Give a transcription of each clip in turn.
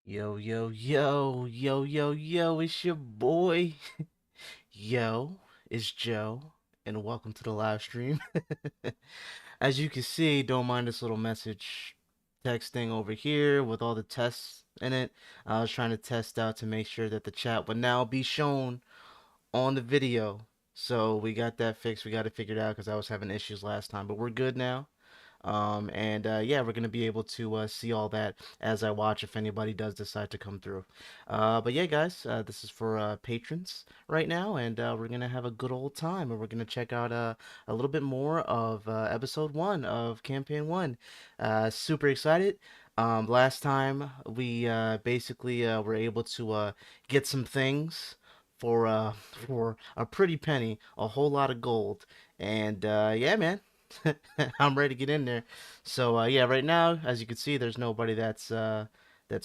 Yo, yo, yo, yo, yo, yo, it's your boy. Yo, it's Joe, and welcome to the live stream. As you can see, don't mind this little message texting over here with all the tests in it. I was trying to test out to make sure that the chat would now be shown on the video. So we got that fixed. We got it figured out because I was having issues last time, but we're good now. Yeah, we're gonna be able to see all that as I watch if anybody does decide to come through. But yeah, guys, this is for patrons right now, and we're gonna have a good old time, and we're gonna check out a little bit more of episode 1 of campaign 1. Super excited. Last time we basically were able to get some things for a pretty penny, a whole lot of gold, and yeah, man. I'm ready to get in there. So yeah, right now, as you can see, there's nobody that's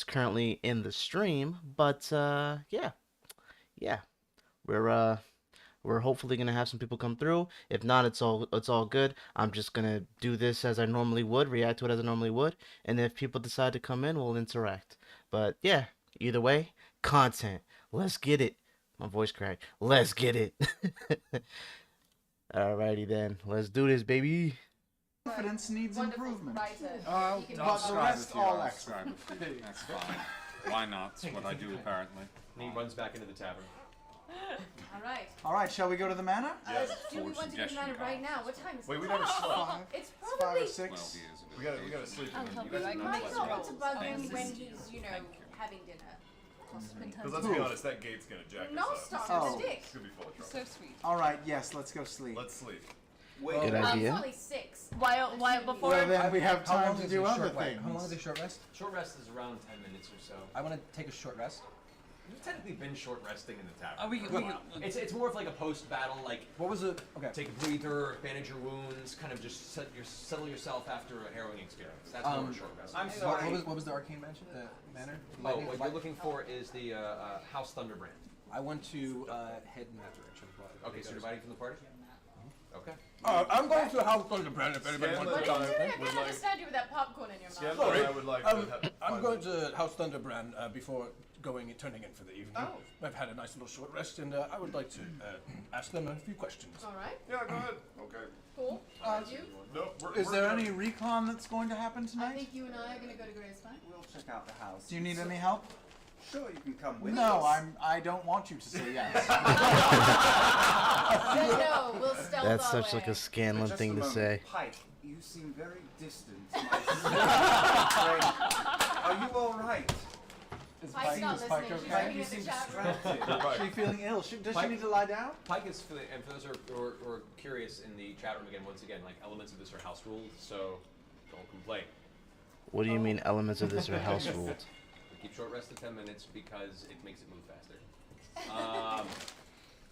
currently in the stream. But yeah, yeah, we're uh we're hopefully gonna have some people come through. If not, it's all good. I'm just gonna do this as I normally would, react to it as I normally would, and if people decide to come in, we'll interact. But yeah, either way, content. Let's get it. My voice cracked. Let's get it. Alrighty then, let's do this, baby. Confidence needs improvement. I'll But the subscribe rest with you. all I'll excellent. subscribe with you. That's fine. Why not? It's what I do apparently. And he runs back into the tavern. Alright. All right, shall we go to the manor? Yes, Do we forward want to get suggestion married right cards. now? What time is it? Wait, we never slept. Five, It's five probably... or six. 12 years of We gotta sleep. I'll You help guys you. are It not might not sleeping. want to bug Thank him you. when he's, Thank you. having dinner. Possibly. Because let's be honest, that gate's gonna jack us Nostoc, up. Oh. the dick. It's gonna be full of trouble. So sweet. All right, yes, let's go sleep. Let's sleep. Good It's idea. only 6. Why before? Well, then we have How time long to is do a other short wait, How long is things. a short rest? Short rest is around 10 minutes or so. I want to take a short rest. You've technically been short resting in the tavern. It's more of like a post battle, like What was it? Okay. take a breather, bandage your wounds, kind of just settle yourself after a harrowing experience. That's more a short rest. I'm What, sorry. what was the arcane mansion? The manor? Oh, what you're looking for is the House Thunderbrand. I want to head in that direction. Okay, so you're dividing from the party? Okay. I'm going to House Thunderbrand if anybody Scanlan wants and to I come. I would can't like. understand you with that popcorn in your mouth. Scanlan and I would like to have. I'm going to House Thunderbrand before turning in for the evening. Oh. I've had a nice little short rest, and I would like to ask them a few questions. Alright, Yeah, go ahead. Okay. cool. You? No, Is we're there good. any recon that's going to happen I tonight? think you and I are going to go to Gray's Fine. We'll check out the house. Do you need any help? Sure, you can come with No, us. I don't want you to say yes. No, we'll stealth That's our such way. like a Scanlan Just thing a to moment. say. Pike, you seem very distant. Are you all right? Is Pike's not is Pike listening. She's okay? looking You at the seem chat room. distracted. Is she feeling ill? Does she Pike- need to lie down? Pike is feeling, and for those who are curious in the chat room again, once again, like elements of this are house ruled, so don't complain. What do you mean elements of this are house ruled? We keep short rest of 10 minutes because it makes it move faster.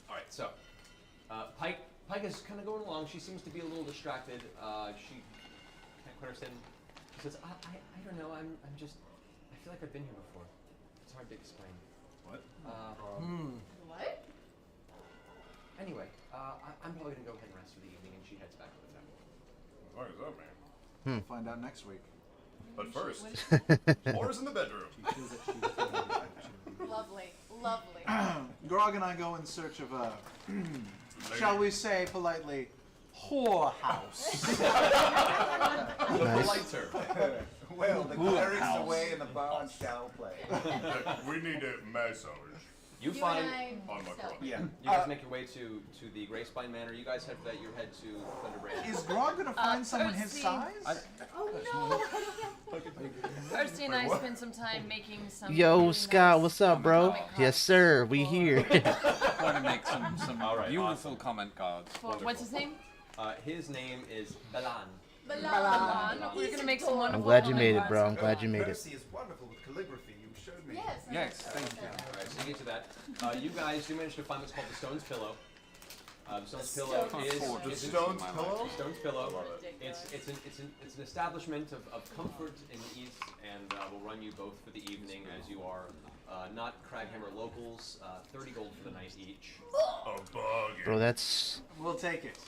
Alright, so Pike is kind of going along. She seems to be a little distracted. She can't quite understand. She says, I don't know, I'm just, I feel like I've been here before. It's hard to explain. What? What? Anyway, I'm probably going to go ahead and rest for the evening, and she heads back to the temple. What is up, man? We'll find out next week. But first, Laura's in the bedroom. Lovely. Lovely. Grog and I go in search of a, shall we say politely, whorehouse. The Nice. lighter. Well, the cleric's away and the barn shall play. We need a massage. You You find, and I On my stealth. Yeah. you guys make your way to the Gracespine Manor. You guys have that your head to Thunderbrand. Is Grog gonna find someone his Percy. size? Oh no! Percy and I spent some time making some. Yo, really Scott, nice what's up, bro? comic Yes, cards sir. We for- here. Going to make some All right, beautiful comment cards. For, what's his name? His name is Balan. Milan. We're gonna make some wonderful. I'm glad you comic made it, cards. bro. I'm glad you made it. Percy is wonderful with calligraphy. You showed me. Yes. I Yes, know. thank you. Alright, so you get to that. You guys do manage to find what's called the Stone's Pillow. The Stone's Pillow Stone's is Pillow. The is- Stone's my pillow? Stone's Pillow. Ridiculous. It's an establishment of comfort and ease, and will run you both for the evening as you are not Kraghammer locals. 30 gold for the night each. A bug. Bro, that's We'll take it.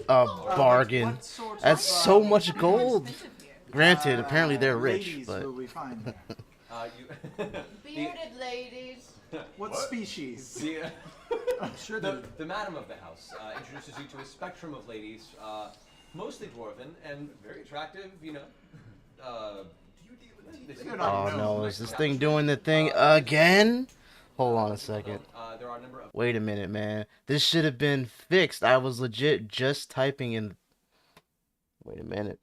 a bargain. What sort That's of, so much gold. Expensive here. Granted, apparently they're rich, ladies but will we find there? Bearded ladies. What species? I'm sure that The madam of the house introduces you to a spectrum of ladies, mostly dwarven and very attractive, you know. Oh no, is this thing doing the thing again? Hold on a second. There are a number of Wait a minute, man. This should have been fixed. I was legit just typing in. Wait a minute.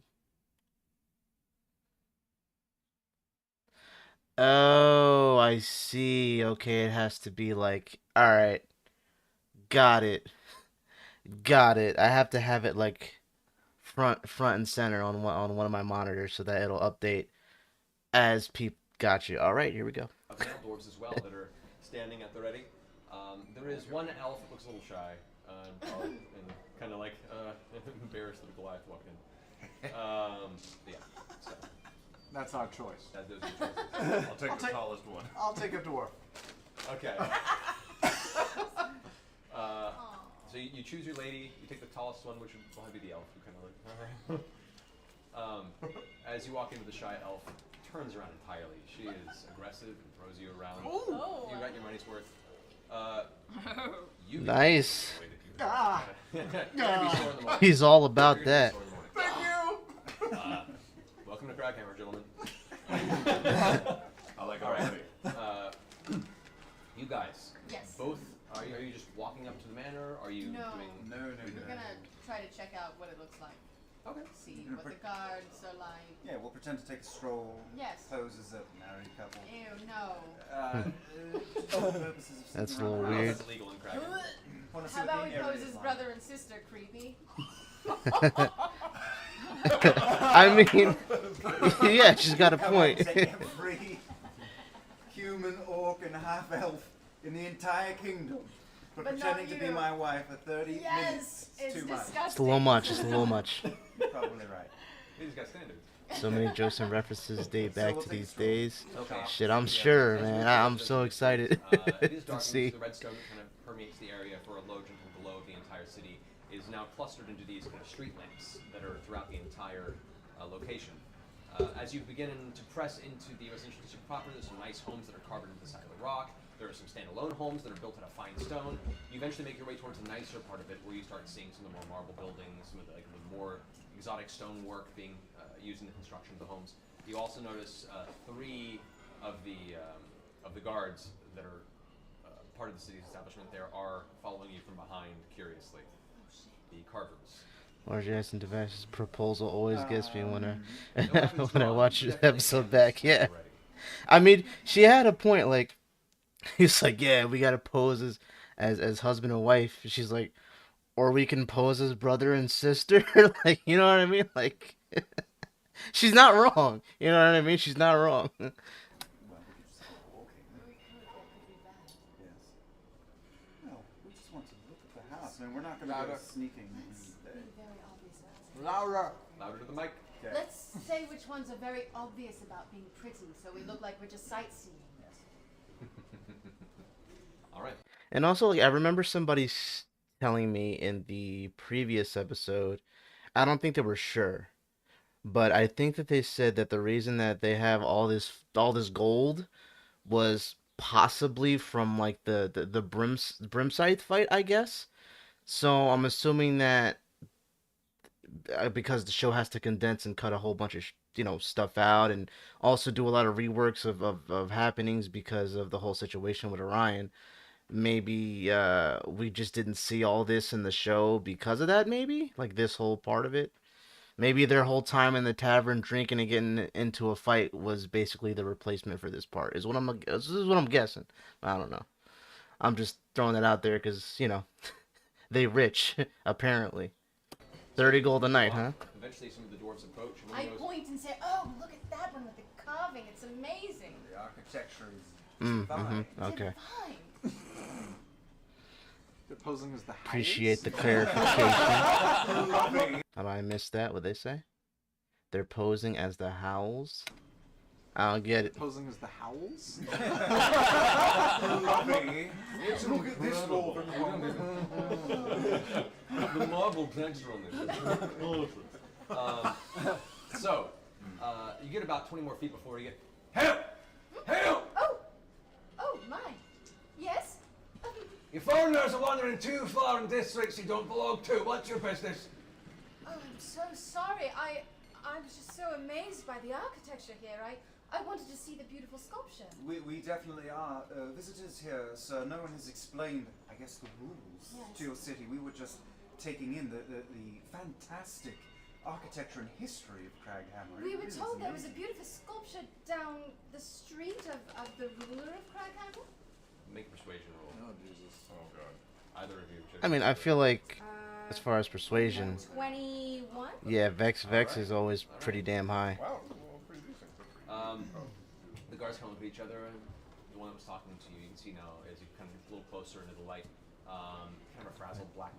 Oh, I see. Okay, it has to be like, all right. Got it. Got it. I have to have it like front and center on one of my monitors so that it'll update as people. Got you. All right, here we go. of male dwarves as well that are standing at the ready. There is one elf that looks a little shy and kind of like embarrassed that Goliath walked in. Yeah, so That's our choice. those are the choices. I'll take the tallest one. I'll take a dwarf. Okay. So you choose your lady. You take the tallest one, which will probably be the elf. You kind of like. As you walk into the shy elf, turns around entirely. She is aggressive and throws you around. Oh. You got your money's worth. You Nice. Ah. You're gonna be sore in the morning. He's all about You're gonna that. be sore in the morning. Thank you. Welcome to Kraghammer, gentlemen. I like All right. already. You guys. Yes. Both. Are you just walking up to the manor? Are you No. doing? No. We're gonna try to check out what it looks like. Okay. See You're what gonna the guards are like. Yeah, we'll pretend to take a stroll. Yes. Pose as a married couple. Ew, no. For the purposes of That's sitting a little around. weird. That's illegal in Kraghammer. Wanna see How what about the we area pose is as like. brother and sister? Creepy. I mean, yeah, she's got a Come on, point. take every human, orc, and half elf in the entire kingdom. But But pretending not to be you. my wife for 30 Yes, minutes it's is too much. disgusting. It's a little much. It's a little much. Probably right. These got standards. So many jokes and references date So back we'll to take a these stroll. days. Okay. Shit, I'm Yeah, sure, as man. we're I'm going so to- excited It is to dark. see. The redstone that kind of permeates the area for a low gentle glow of the entire city is now clustered into these kind of street lamps that are throughout the entire location. As you begin to press into the residential district proper, there's some nice homes that are carved into the side of the rock. There are some standalone homes that are built out of fine stone. You eventually make your way towards the nicer part of it, where you start seeing some of the more marble buildings, some of the more exotic stonework being used in the construction of the homes. You also notice three of the guards that are part of the city's establishment there are following you from behind curiously. The carvers. Large ass and Devash's proposal always gets me when No I weapons when I drawn. watch You this definitely episode can back. see Yeah, already. I mean, she had a point. Like, he's like, yeah, we gotta pose as husband and wife. She's like, or we can pose as brother and sister. Like, you know what I mean? Like, she's not wrong. You know what I mean? She's not wrong. Well, we could just go walking. We could, that could be bad. Yes. No, we just want to look at the house. I mean, we're not going to go Louder. sneaking in Let's the be day. very obvious about it. Louder. Louder to the mic. Okay. Let's say which ones are very obvious about being pretty, so we look like we're just sightseeing. All right. And also, like, I remember somebody telling me in the previous episode, I don't think they were sure, but I think that they said that the reason that they have all this gold was possibly from like the Brimscythe fight, I guess. So I'm assuming that because the show has to condense and cut a whole bunch of stuff out, and also do a lot of reworks of happenings because of the whole situation with Orion. Maybe we just didn't see all this in the show because of that. Maybe like this whole part of it. Maybe their whole time in the tavern drinking and getting into a fight was basically the replacement for this part. This is what I'm guessing. I don't know. I'm just throwing that out there because they rich apparently. 30 gold a night, huh? Eventually, some of the dwarves approach. And one I of those, point and say, "Oh, look at that one with the carving. It's amazing." The architecture is Mm-hmm. divine. Okay. Divine. They're posing as the Hyades? Appreciate the clarification. How did I miss that? What they say? They're posing as the Howls. I don't get it. Posing as the Howls? Lovely. Let's look at this dwarf. the marble texture on this. So, you get about 20 more feet before you get help, You foreigners are wandering too far in districts you don't belong to. What's your business? Oh, I'm so sorry. I was just so amazed by the architecture here. I wanted to see the beautiful sculpture. We definitely are visitors here, sir. No one has explained, I guess, the rules to your city. We were just taking in the fantastic architecture and history of Kraghammer. We were told there was a beautiful sculpture down the street of the ruler of Kraghammer. Make a persuasion roll. Oh, Jesus. Oh, God. Either of you. should- I mean, I feel like as far as persuasion, 21? yeah, Vex is always pretty damn high. Wow. Well, pretty decent. The guards come up to each other, and the one that was talking to you, you can see now as you kind of get a little closer into the light, kind of a frazzled black.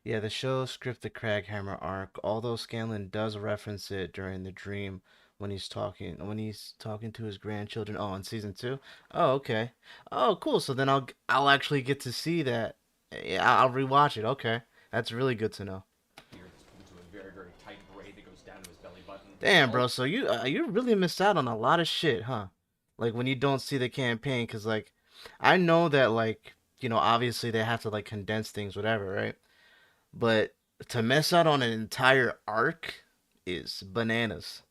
Yeah, the show script, the Kraghammer arc, although Scanlan does reference it during the dream when he's talking to his grandchildren. Oh, in season 2. Oh, okay. Oh, cool. So then I'll actually get to see that. Yeah, I'll rewatch it. Okay, that's really good to know. Here into a very, very tight braid that goes down to his belly button. Damn, bro. So you really missed out on a lot of shit, huh? Like when you don't see the campaign, cause like I know that like obviously they have to like condense things, whatever, right? But to miss out on an entire arc is bananas.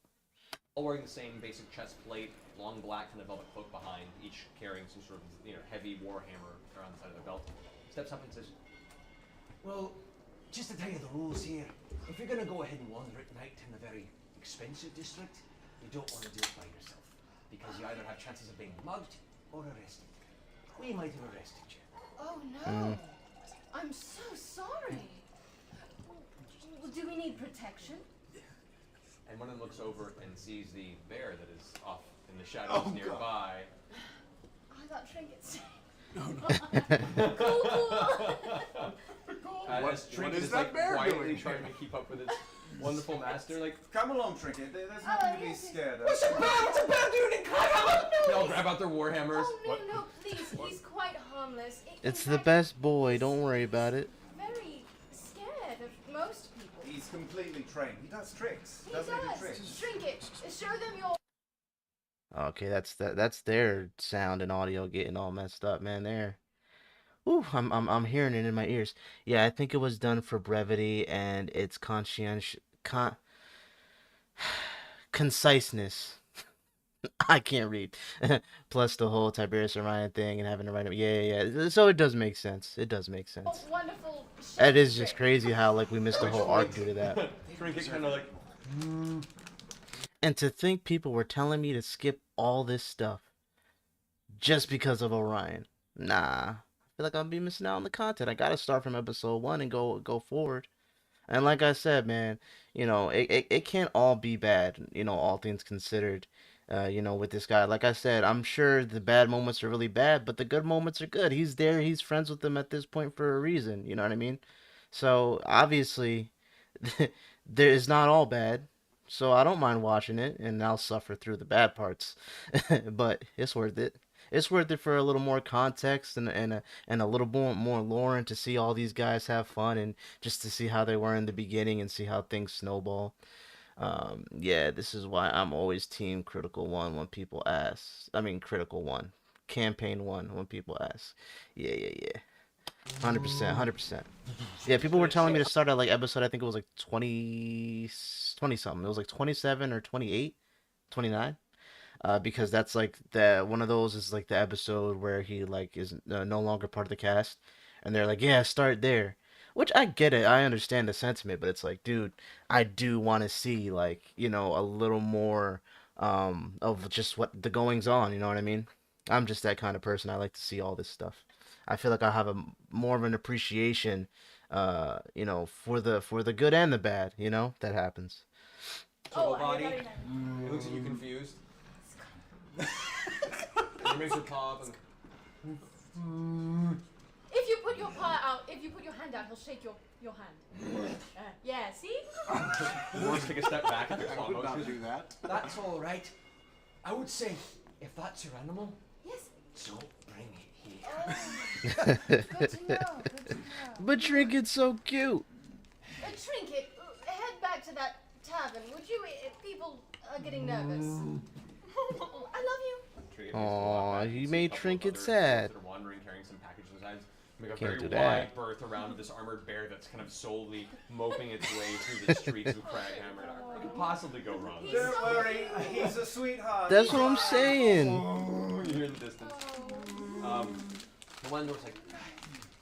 All wearing the same basic chest plate, long black kind of velvet cloak behind, each carrying some sort of heavy warhammer around the side of their belt. Steps up and says, Well, just to tell you the rules here, if you're going to go ahead and wander at night in the very expensive district, you don't want to do it by yourself, because you either have chances of being mugged or arrested. We might have arrested you. Oh no. I'm so sorry. Well, do we need protection? and one of them looks over and sees the bear that is off in the shadows nearby. I got trinkets. Cool. As Trinket is like quietly trying to keep up with its wonderful master, like, Come along, Trinket. There's nothing to be scared of. What's a bear doing in Kraghammer? they all grab out their warhammers. Oh no, please, he's quite harmless. It's In the fact, best boy. Don't worry about it. very scared of most people. He's completely trained. He does tricks. He Doesn't he do does. tricks? Trinket, show them your. Okay, that's their sound and audio getting all messed up, man. There. Ooh, I'm hearing it in my ears. Yeah, I think it was done for brevity and its conciseness. I can't read. Plus the whole Tiberius Orion thing and having to write it. Yeah. So it does make sense. It does make sense. Wonderful. That is just crazy how like we missed the whole arc due to that. Trinket kind of like, And to think people were telling me to skip all this stuff just because of Orion. Nah. I feel like I'm be missing out on the content. I gotta start from episode 1 and go forward. And like I said, man, it can't all be bad, all things considered. With this guy. Like I said, I'm sure the bad moments are really bad, but the good moments are good. He's there, he's friends with them at this point for a reason, you know what I mean? So obviously there is not all bad. So I don't mind watching it, and I'll suffer through the bad parts. But it's worth it. It's worth it for a little more context and a little more lore, and to see all these guys have fun, and just to see how they were in the beginning and see how things snowball. Yeah, this is why I'm always team Critical 1 when people ask. I mean, Critical 1. Campaign 1 when people ask. Yeah. 100%, 100%. Yeah, people were telling me to start at like episode, I think it was like 20 something. It was like 27 or 28, 29. Because that's like one of those is like the episode where he like is no longer part of the cast, and they're like, yeah, start there. Which I get it, I understand the sentiment, but it's like, dude, I do want to see like a little more of just what the goings on. You know what I mean? I'm just that kind of person. I like to see all this stuff. I feel like I have more of an appreciation, for the good and the bad. That happens. total Oh, body. I got it. It looks at you confused. And he makes a paw up and If you put your hand out, he'll shake your hand. Yeah, see? Morris take a step back at the claw I would not motion. do that. That's all right. I would say, if that's your animal, Yes. don't bring it here. Oh, good to know. Good to know. But Trinket's so cute. Trinket, head back to that tavern, would you? People are getting nervous. I love you. Trinket makes a walk Aw, back. you see a made couple of Trinket other sad. that are wandering, carrying some packages on their sides. Make a Can't very do wide that. berth around this armored bear that's kind of slowly moping its way through the streets of Kraghammer. What could possibly go wrong? Don't worry, he's a sweetheart. That's what I'm saying. Oh, you hear in the distance. The one door's like,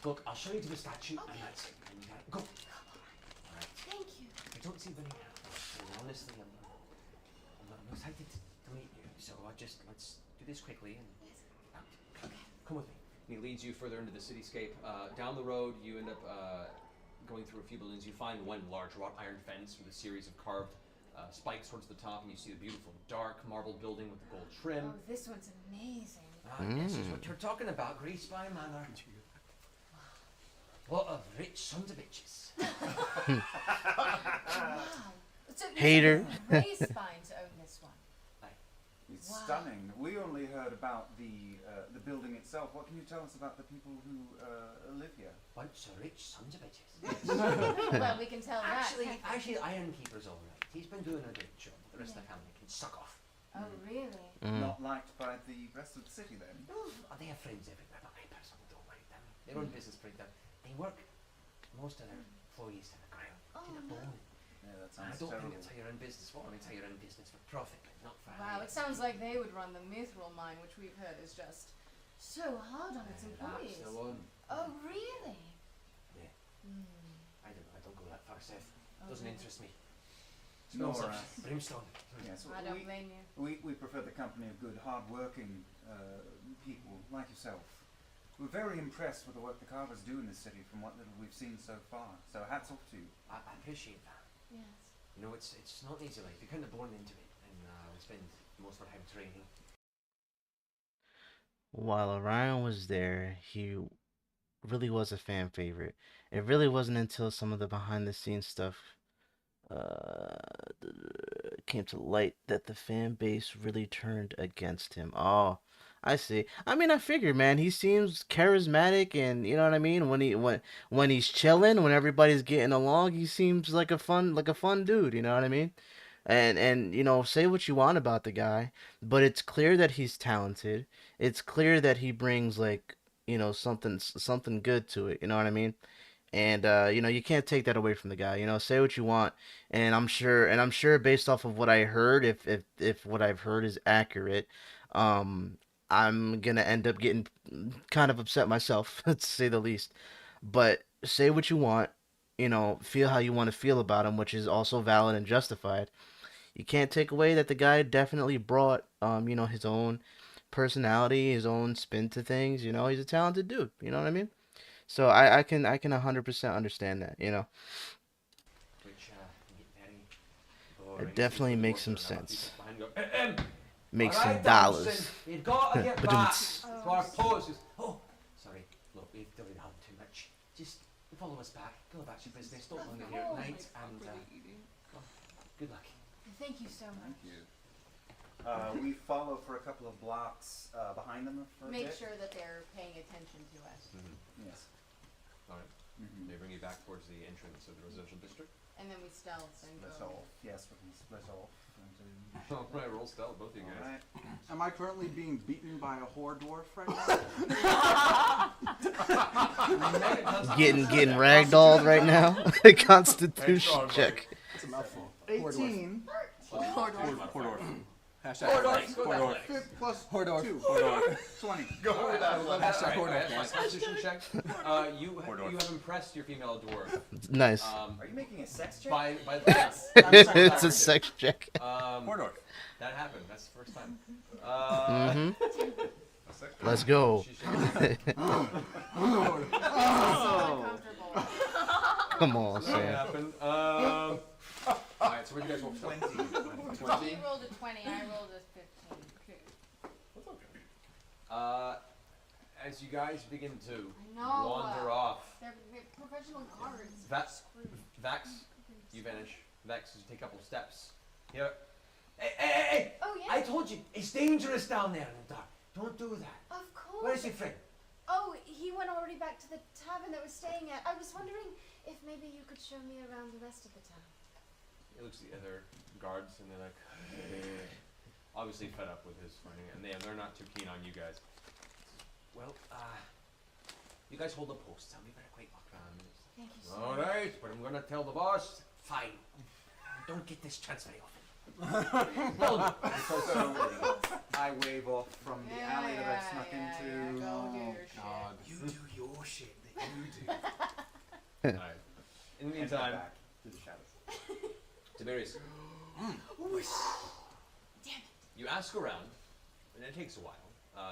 look, I'll show you to the statue, and that's it. And you gotta go. All right. Thank you. I don't see many animals, and honestly, I'm excited to meet you. So let's do this quickly and come with me. And he leads you further into the cityscape. Down the road, you end up going through a few buildings. You find one large wrought iron fence with a series of carved spikes towards the top, and you see the beautiful dark marble building with the gold trim. Oh, this one's amazing. This is what you're talking about, Grease by Manor. What of rich sons of bitches. Wow. So Hater. Race fine to own this one. It's Wow. stunning. We only heard about the building itself. What can you tell us about the people who live here? Bunch of rich sons of bitches. Well, we can tell Actually, that. Ironkeeper's all right. He's been doing a great job. The rest of the family can suck off. Oh, really? Not liked by the rest of the city then? They have friends everywhere, but I personally don't like them. They run business breakdown. They work most of their employees to the ground. Oh, To the no. bone. Yeah, that I sounds don't terrible. think that's how you're in business for. I mean, it's how you're in business for profit, but not for Wow, it sounds like they would run the Mithril mine, which we've heard is just so hard on its employees. That's the one. Oh, really? Yeah. I don't know. I don't go that far south. Oh, Doesn't really? interest me. Nor Smells of us. brimstone. Yes, I don't blame you. we prefer the company of good, hard-working people like yourself. We're very impressed with the work the carvers do in this city from what little we've seen so far. So hats off to you. I appreciate that. Yes. You know, it's not an easy life. You're kind of born into it, and we spend most of our time training. While Orion was there, he really was a fan favorite. It really wasn't until some of the behind the scenes stuff came to light that the fan base really turned against him. Oh, I see. I mean, I figured, man, he seems charismatic, and you know what I mean. When he's chilling, when everybody's getting along, he seems like a fun dude. You know what I mean? And you know, say what you want about the guy, but it's clear that he's talented. It's clear that he brings like, you know, something good to it. You know what I mean? And you know, you can't take that away from the guy. You know, say what you want, and I'm sure based off of what I heard, if what I've heard is accurate, I'm gonna end up getting kind of upset myself, to say the least. But say what you want, you know, feel how you want to feel about him, which is also valid and justified. You can't take away that the guy definitely brought, you know, his own personality, his own spin to things. You know, he's a talented dude. You know what I mean? So I can 100% understand that. You know, Which can get very it boring. definitely People makes go some behind sense. go, Makes all some right, dollars. Thompson, you've got to get back Ba-dum-ts. to our poses. Oh, sorry. Look, we've delayed on too much. Just follow us back. Go back to your business. Don't linger here at night. And good luck. Thank you so much. Thank you. We follow for a couple of blocks behind them for a Make bit. sure that they're paying attention to us. Yes. All right. They bring you back towards the entrance of the residential district. And then we stealth and Split go. off. Yes, we can split off. All right, roll stealth, both of you guys. Alright. Am I currently being beaten by a whore dwarf right now? Getting ragdolled right now. Constitution check. It's a mouthful. 18 Hordor. Hashtag Hordor, go that way. plus Hordor. 2. Hordor. 20. Go with that. Hashtag Hordor. My constitution check. You have impressed your female dwarf. Nice. Are you making a sex check? By the It's a sex check. Hordor. That happened. That's the first time. Let's go. She's shaking her head. So uncomfortable. Come on, That Sam. happened. Alright, so what do you guys roll? 20. You rolled a 20, I rolled a 15. As you guys begin to I know. wander off, They're professional guards. Vax, you vanish. Vex, you take a couple steps. Here. Hey! Oh, yeah? I told you, it's dangerous down there in the dark. Don't do that. Of course. Where's your friend? Oh, he went already back to the tavern that we're staying at. I was wondering if maybe you could show me around the rest of the town. He looks at the other guards and they're like, obviously fed up with his running, and they're not too keen on you guys. Well, You guys hold the posts. I'll be better quick walk around. Thank you so All much. right, but I'm gonna tell the boss. Fine. Don't get this chance very often. So I wave off from the alley that I've snuck into. Go do your God. You do your shit that you do. All right. In the And head meantime, back to the shadows. Tiberius, Damn it. you ask around, and it takes a while.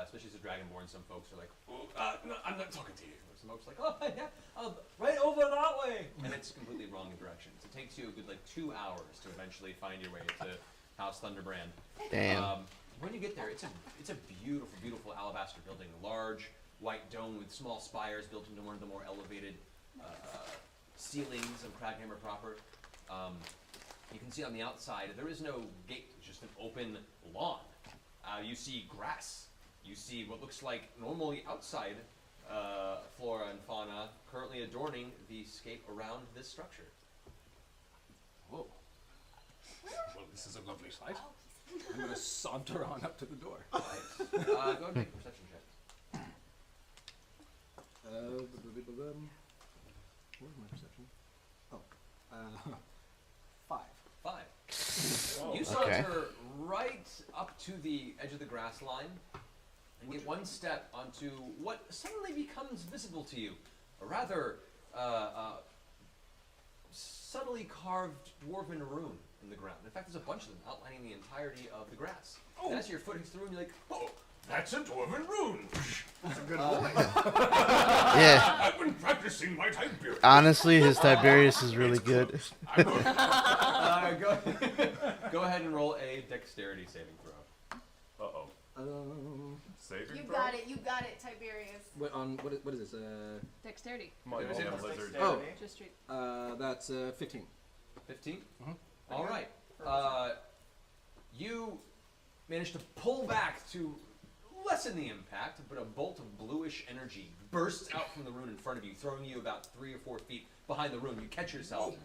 Especially as a dragonborn, some folks are like, oh, no, I'm not talking to you. Or some folks are like, oh, yeah, right over that way. And it's completely wrong directions. It takes you a good 2 hours to eventually find your way to House Thunderbrand. Damn. When you get there, it's a beautiful, beautiful alabaster building, a large white dome with small spires built into one of the more elevated ceilings of Kraghammer proper. You can see on the outside there is no gate; it's just an open lawn. You see grass. You see what looks like normally outside flora and fauna currently adorning the scape around this structure. Whoa. Well, this is a lovely sight. I'm going to saunter on up to the door. Go ahead and make a perception check. Where's my perception? Oh, 5. 5. You Okay. saunter right up to the edge of the grass line and get one step onto what suddenly becomes visible to you. A rather subtly carved dwarven rune in the ground. In fact, there's a bunch of them outlining the entirety of the grass. And as your foot hits through, and you're like, oh, that's a dwarven rune! That's a good boy. Yeah. I've been practicing my Tiberius. Honestly, his Tiberius is really good. I'm going Go ahead and roll a dexterity saving throw. Uh-oh. Saving You throw? got it, Tiberius. What is this? Dexterity. My There's damn it. lizard. Oh. Just straight. That's 15. 15? Mhm. All right. You manage to pull back to lessen the impact, but a bolt of bluish energy bursts out from the rune in front of you, throwing you about 3 or 4 feet behind the rune. You catch yourself.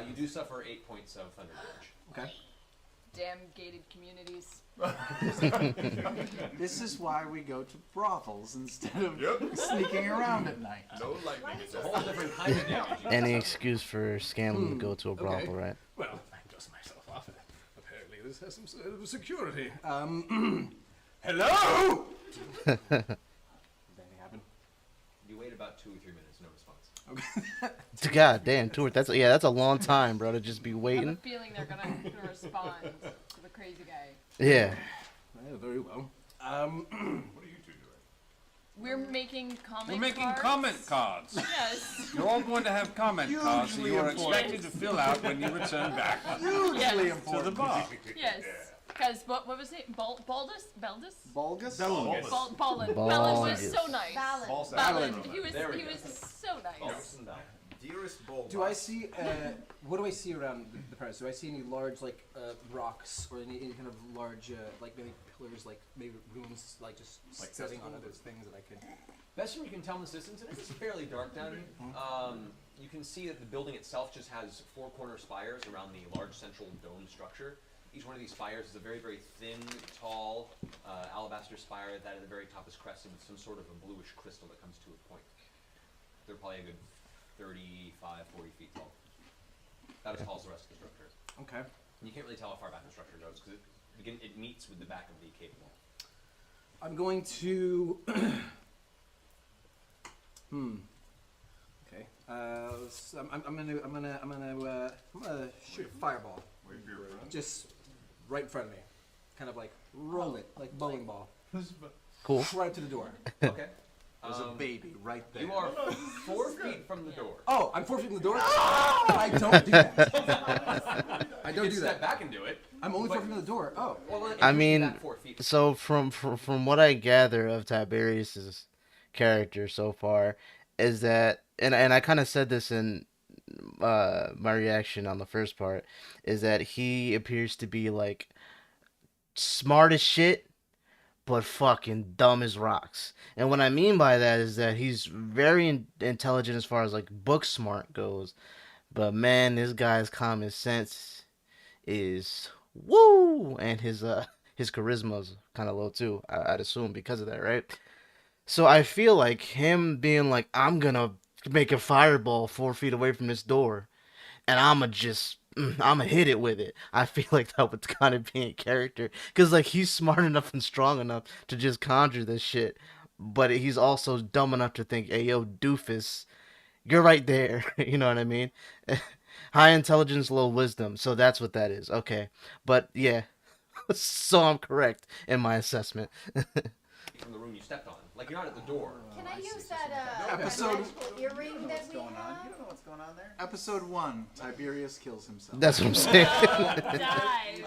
You do suffer 8 points of thunder damage. Okay. Damn gated communities. This is why we go to brothels instead of Yep. sneaking around at night. No lightning It's a attack. whole different kind of damage. Any excuse for Scanlan to go to a brothel, right? Well, I dust myself off. Apparently this has some sort of security. Hello? Does anything happen? You wait about 2 or 3 minutes, no response. God damn, Tour. That's a long time, bro, to just be I have a waiting. feeling they're gonna respond to the crazy guy. Yeah. Very well. What are you two doing? We're making comment We're making cards. comment cards. Yes. You're all going to have comment cards that Hugely you are important. expected to fill out when you return back Hugely Yes. to the important. bar. Yes. Because what was it? Baldus? Beldus? Bulgus? Belungus. Balin. Balin. Balin was so nice. Balance. Balin. Balin. He was There we he go. was so nice. Yes. Dearest Bull. Do I see, what do I see around the premise? Do I see any large, rocks or any kind of large, maybe pillars, maybe ruins, just Like setting on festivals? other things that I could... Best from you can tell in this distance, and it's fairly dark down here. You can see that the building itself just has 4 corner spires around the large central dome structure. Each one of these spires is a very, very thin, tall alabaster spire that at the very top is crested with some sort of a bluish crystal that comes to a point. They're probably a good 35, 40 feet tall. About as tall as the rest of the structure. Okay. And you can't really tell how far back the structure goes because it meets with the back of the cave wall. I'm going to... Okay. I'm gonna shoot a fireball. Wait for your friend. Just right in front of me. Kind of roll it, like bowling ball. Cool. Right to the door. Okay. There's a baby right there. You are 4 feet from the door. Oh, I'm 4 feet from the door? I don't do that. I You don't can do step that. back and do it. I'm only 4 feet from the door. Oh. Well, it I puts you mean, back 4 feet. So from what I gather of Tiberius's character so far is that, and I kind of said this in my reaction on the first part, is that he appears to be smart as shit, but fucking dumb as rocks. And what I mean by that is that he's very intelligent as far as book smart goes, but man, this guy's common sense is woo, and his charisma's kind of low too. I'd assume because of that, right? So I feel like him being like, I'm gonna make a fireball 4 feet away from this door, and I'ma hit it with it. I feel like that would kind of be in character, cause like he's smart enough and strong enough to just conjure this shit, but he's also dumb enough to think, hey yo, doofus, you're right there. You know what I mean? High intelligence, low wisdom. So that's what that is. Okay, but yeah, so I'm correct in my assessment. From the room you stepped on. Like, you're not at the door. Can I use that Episode- magical earring that we going on? have? You don't know what's going on there? Episode 1, Tiberius kills himself. That's what I'm saying. Die.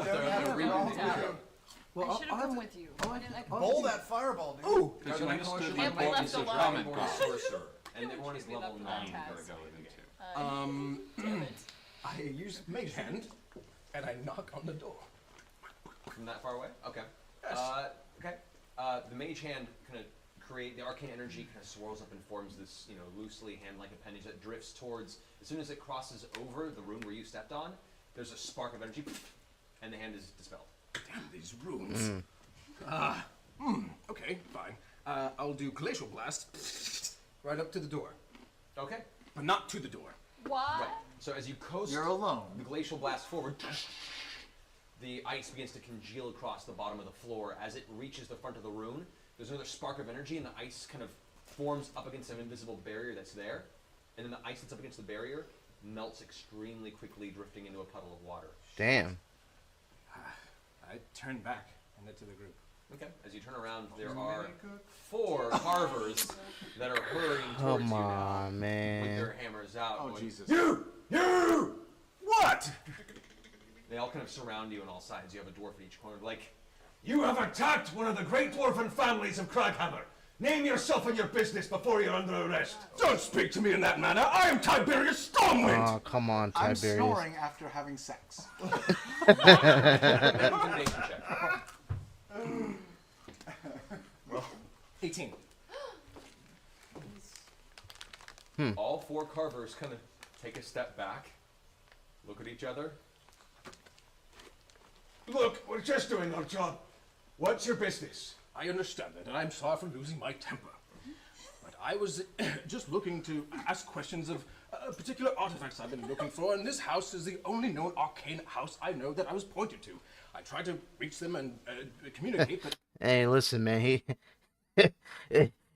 Well, I should have come with you. Why didn't I come Bowl with you? that fireball, dude. Oh, Guys, So I I understood told the you And we importance left of alone. Kraghammer Born a cards. sorcerer, and everyone is We level left the 9 podcast. Gotta go into. Damn it. I use mage hand, and I knock on the door. from that far away. Okay. Yes. Okay. The mage hand kind of the arcane energy kind of swirls up and forms this, loosely hand-like appendage that drifts towards. As soon as it crosses over the rune where you stepped on, there's a spark of energy, and the hand is dispelled. Damn these runes. Okay, fine. I'll do glacial blast right up to the door, Okay. but not to the door. Why? Right. So as you coast You're alone. the glacial blast forward, the ice begins to congeal across the bottom of the floor. As it reaches the front of the rune, there's another spark of energy, and the ice kind of forms up against an invisible barrier that's there. And then the ice that's up against the barrier melts extremely quickly, drifting into a puddle of water. Damn. I turn back and head to the group. Okay. As you turn around, there are 4 carvers that are hurrying towards Come you now on, with man. their hammers out. Oh, going, Jesus. You! What? They all kind of surround you on all sides. You have a dwarf at each corner. Like, You have attacked one of the great dwarven families of Kraghammer. Name yourself and your business before you're under arrest. Don't speak to me in that manner. I am Tiberius Stormwind. Oh, come on, I'm Tiberius. snoring after having sex. make an intimidation check. 18. All 4 carvers kind of take a step back, look at each other. Look, we're just doing our job. What's your business? I understand that, and I'm sorry for losing my temper. But I was just looking to ask questions of particular artifacts I've been looking for, and this house is the only known arcane house I know that I was pointed to. I tried to reach them and communicate, but Hey, listen, man.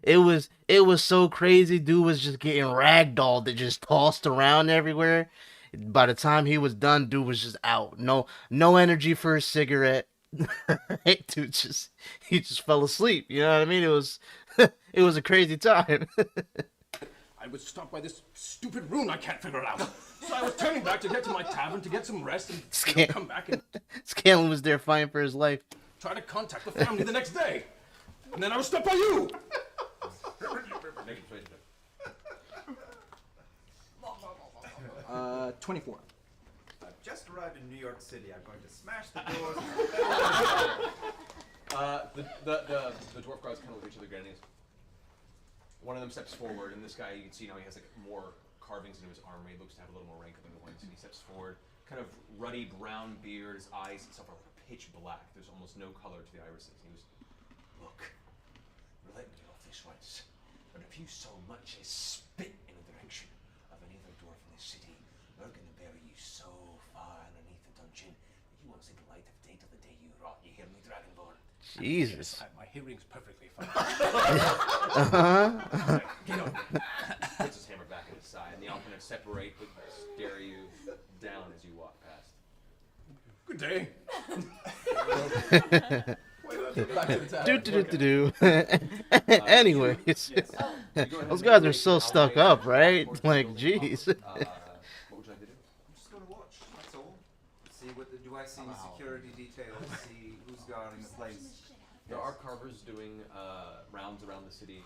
It was so crazy. Dude was just getting ragdolled. That just tossed around everywhere. By the time he was done, dude was just out. No energy for a cigarette. Dude he just fell asleep. You know what I mean? It was it was a crazy time. I was stopped by this stupid rune I can't figure out. So I was turning back to get to my tavern to get some rest and come back and Scanlan was there fighting for his life. try to contact the family the next day. And then I was stopped by you. Make a persuasion check. 24. I've just arrived in New York City. I'm going to smash the doors. The dwarf guards kind of look at each other, grinning. One of them steps forward, and this guy, you can see now he has like more carvings into his armor. He looks to have a little more rank than the ones. And he steps forward, kind of ruddy brown beard. His eyes and stuff are pitch black. There's almost no color to the irises. He goes, Look, let me off this once. But if you so much as spit in the direction of any other dwarf in this city, we're gonna bury you so far underneath the dungeon that you won't see the light of day till the day you rot. You hear me, Dragonborn? Jesus. My hearing's perfectly fine. get up. Puts his hammer back at his side, and they all kind of separate but stare you down as you walk past. Good day. Do. Anyways, those guys are so stuck up, right? Like, jeez. What would you like to do? I'm just going to watch. That's all. See do I see any security details? See who's guarding the place? There are carvers doing rounds around the city,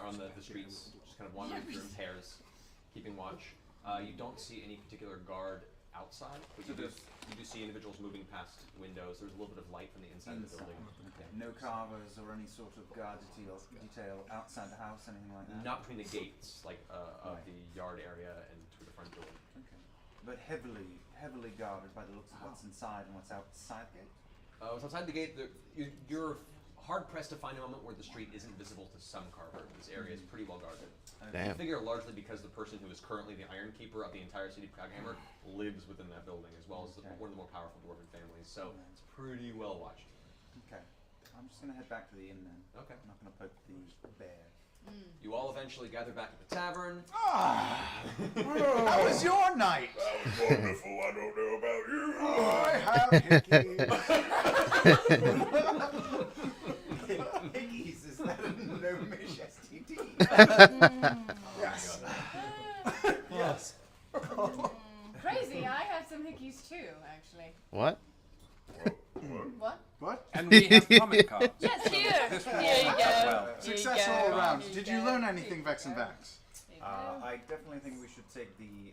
on the streets, just kind of wandering through in pairs, keeping watch. You don't see any particular guard outside, but you do see individuals moving past windows. There's a little bit of light from the inside of the building. Okay. No carvers or any sort of guard detail outside the house, anything like that? Not between the gates, like of the yard area and to the front door. Okay. But heavily guarded by the looks of what's inside and what's outside the gate? What's outside the gate, you're hard pressed to find a moment where the street isn't visible to some carver. This area is pretty well guarded. I Damn. figure largely because the person who is currently the Iron Keeper of the entire city of Kraghammer lives within that building, as well as one of the more powerful dwarven families. So it's pretty well watched. Okay. I'm just gonna head back to the inn then. Okay. I'm not gonna poke the bear. You all eventually gather back at the tavern. How was your night? That was wonderful. I don't know about you. I have hickeys. Hickeys, is that a gnomish STD? Yes. Yes. Crazy, I have some hickeys too, actually. What? What? What? And we have comic cards. Yes, here. This Here one you works go. well. Here you Success go. all around. Here Did you you go. learn anything, Vex and Vax? I definitely think we should take the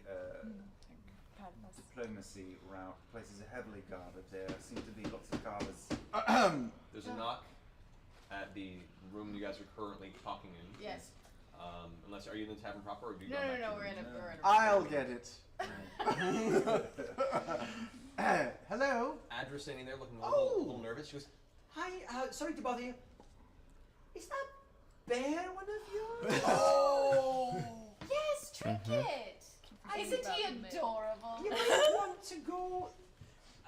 diplomacy route. Places are heavily guarded. There seem to be lots of carvers. There's a knock at the room you guys are currently talking in. Yes. Unless, are you in the tavern proper, or have you No, gone no, back no, to we're in a I'll get it. Hello? Adra's standing there looking a little nervous. She goes, Hi, sorry to bother you. Is that bear one of yours? Oh! Yes, Trinket. Isn't he adorable? You might want to go.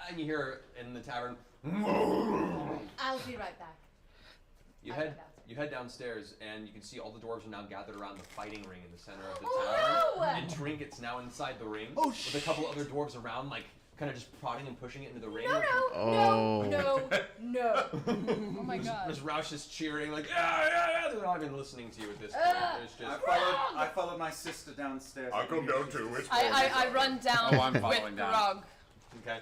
and you hear in the tavern, I'll be right back. you I'll head go you head downstairs, and you can see all the dwarves are now gathered around the fighting ring in the center of the Oh, tavern. no! And Trinket's now inside the ring Oh, with a couple other dwarves around, like kind of just prodding and pushing it into the ring. No, Oh. no. Oh my god. There's Roush is cheering, like, yeah, yeah, yeah. They're not even listening to you at this point. There's just. I followed my sister downstairs. I'll come down too. It's I run down Oh, I'm with following down. Grog. Okay.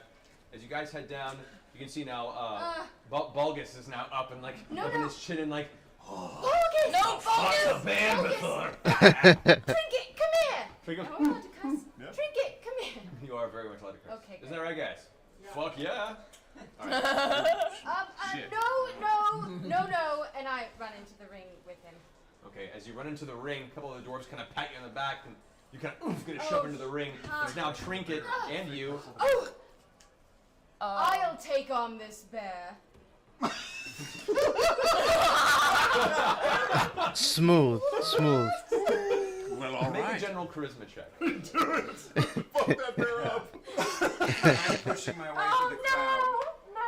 As you guys head down, you can see now Bulgus is now up and like looking his chin and like. Focus! No, focus! band Focus! before. Trinket, come here! Trinket, Am I allowed to cuss? Trinket, come here. you are very much allowed to curse. Okay, Isn't that right, guys? Fuck yeah. Shit. No, and I run into the ring with him. Okay, as you run into the ring, a couple of the dwarves kind of pat you on the back and you kind of get a shove into the ring. There's now Trinket and you. Oh! I'll take on this bear. Smooth. Well, all Make a right. general charisma check. Fuck that bear up. I'm pushing my way through the crowd. No.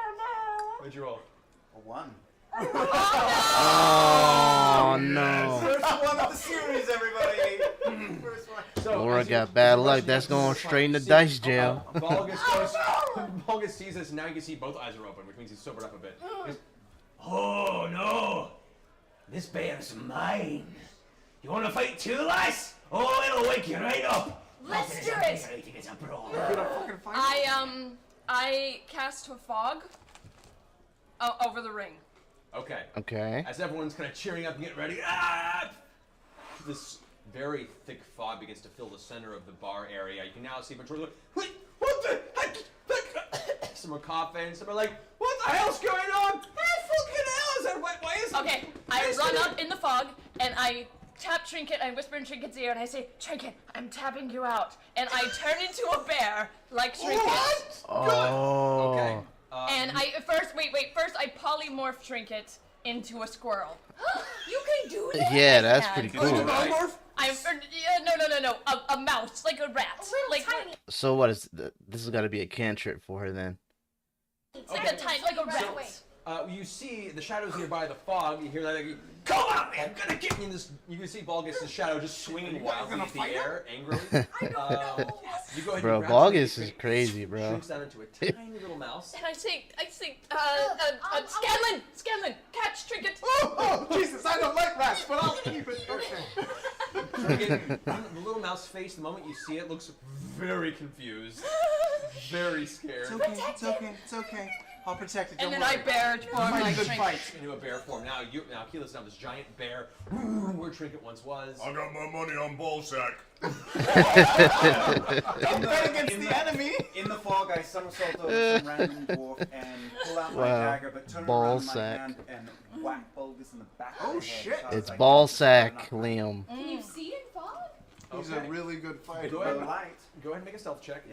What'd you roll? A 1. Oh no. First one of the series, everybody. First one. So, Laura as you- got bad as you luck. rush That's into going the straight in the see- dice jail. Bulgus goes. Bulgus sees this, and now you can see both eyes are open, which means he's sobered up a bit. He goes, Oh no! This bear's mine. You want to fight too, lass? Oh, it'll wake you right up. Let's do it. I think it's a brawl. I cast a fog over the ring. okay. Okay. As everyone's kind of cheering up and getting ready, this very thick fog begins to fill the center of the bar area. You can now see Patrol like, wait, what the heck? Some are coughing, some are like, what the hell's going on? What the fucking hell is that? Why is it? Okay, I run up in the fog and I tap Trinket. I whisper in Trinket's ear and I say, Trinket, I'm tapping you out. And I turn into a bear like Trinket. What? Oh. Okay. And first I polymorph Trinket into a squirrel. You can do that? Yeah, that's Yeah. pretty Did you cool. polymorph? No, a mouse, like a rat. Like tiny. So what is this? Is got to be a cantrip for her then. like a tiny, like a Right rat. away. You see the shadows nearby the fog. You hear that? Like, come on, man! I'm gonna get you. In this, you can see Bulgus' shadow just swinging wildly into the air, angrily. You go ahead Bro, and grab Bulgus something, is crazy, bro. Shrinks down into a tiny little mouse. And I say, Scanlan, catch Trinket. Oh, Jesus, I don't like rats, but I'll keep it. Okay. The little mouse face, the moment you see it, looks very confused, very scared. It's okay. I'll protect it. And Don't then I worry. bear form Mighty like good Trinket. fight. Into a bear form. Now Keela's now this giant bear, where Trinket once was. I got my money on ballsack. Don't bet against the enemy. In the fog, I somersault over some random dwarf and pull out my Wow. dagger, but turn it Ball around in my sack. hand and whack Bulgus in the back Oh, of the head. shit. So I was It's like, ball "This is fair sack, enough." Liam. Can you see in fog? He's a Okay. really good fighter. Go ahead. Light. Go ahead and make a stealth check.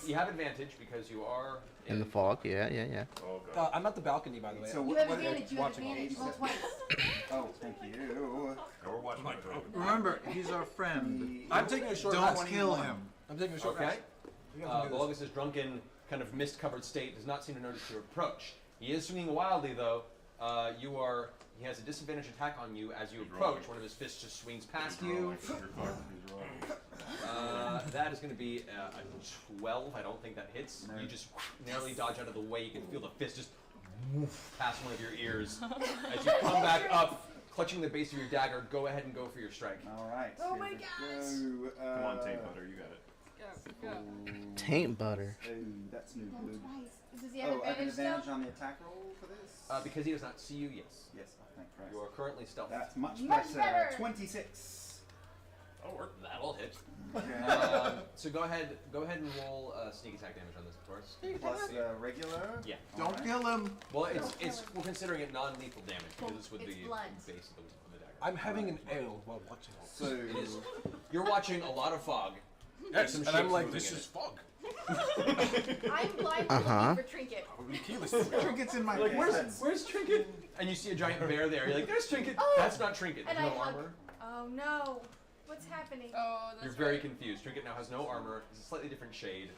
You have advantage because you are In the fog, yeah. Oh, God. I'm at the balcony, by the way. So You what, have what advantage. You have watching advantage. Roll 87. twice. Oh, thank you. Now we're watching my drone. Remember, he's our friend. I'm taking a short Don't rest. kill him. I'm taking a short okay. rest. You guys can do this. Volgus' drunken, kind of mist-covered state does not seem to notice your approach. He is swinging wildly, though. He has a disadvantage attack on you as you approach. One of his fists just swings past you. That is going to be a 12. I don't think that hits. No. You just narrowly dodge out of the way. You can feel the fist just woof past one of your ears. As you come back up, clutching the base of your dagger, go ahead and go for your strike. All right. Oh here my we gosh. go. Come on, tape butter, you got it. Go. Taint butter. Oh, that's no Roll good. twice. Does he have Oh, I have an advantage still? advantage on the attack roll for this? Because he does not see you, yes. Yes, oh, thank Christ. You are currently stealth. That's much, Much better. 26. That'll work. That'll hit. Okay. So go ahead and roll sneak attack damage on this, of course. Plus regular. Yeah. Don't Alright. kill him. Well, we're considering it non-lethal damage because this would It's be blunt. the base of the dagger. I'm having an ale while watching this. So, You're watching a lot of fog. Yes, Some and I'm shapes like, moving this in is it. fog. I'm blind Uh-huh. looking for Trinket. Trinket's in my Like, pants. where's Trinket? And you see a giant bear there. You're like, there's Trinket. Oh! That's not Trinket. And There's I no hug. armor. Oh no. What's happening? Oh, that's You're very right. confused. Trinket now has no armor. It's a slightly different shade.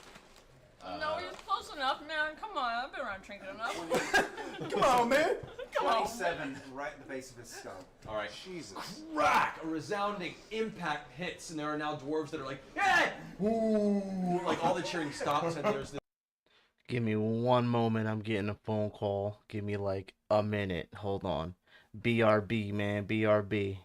No, he's close enough, man. Come on, I've been around Trinket enough. Come on, man. Come on. 27 right at the base of his skull. All right. Jesus. Crack! A resounding impact hits, and there are now dwarves that are like, hey! Ooh! Like all the cheering stops, and there's this. Give me one moment. I'm getting a phone call. Give me like a minute. Hold on. BRB, man. BRB.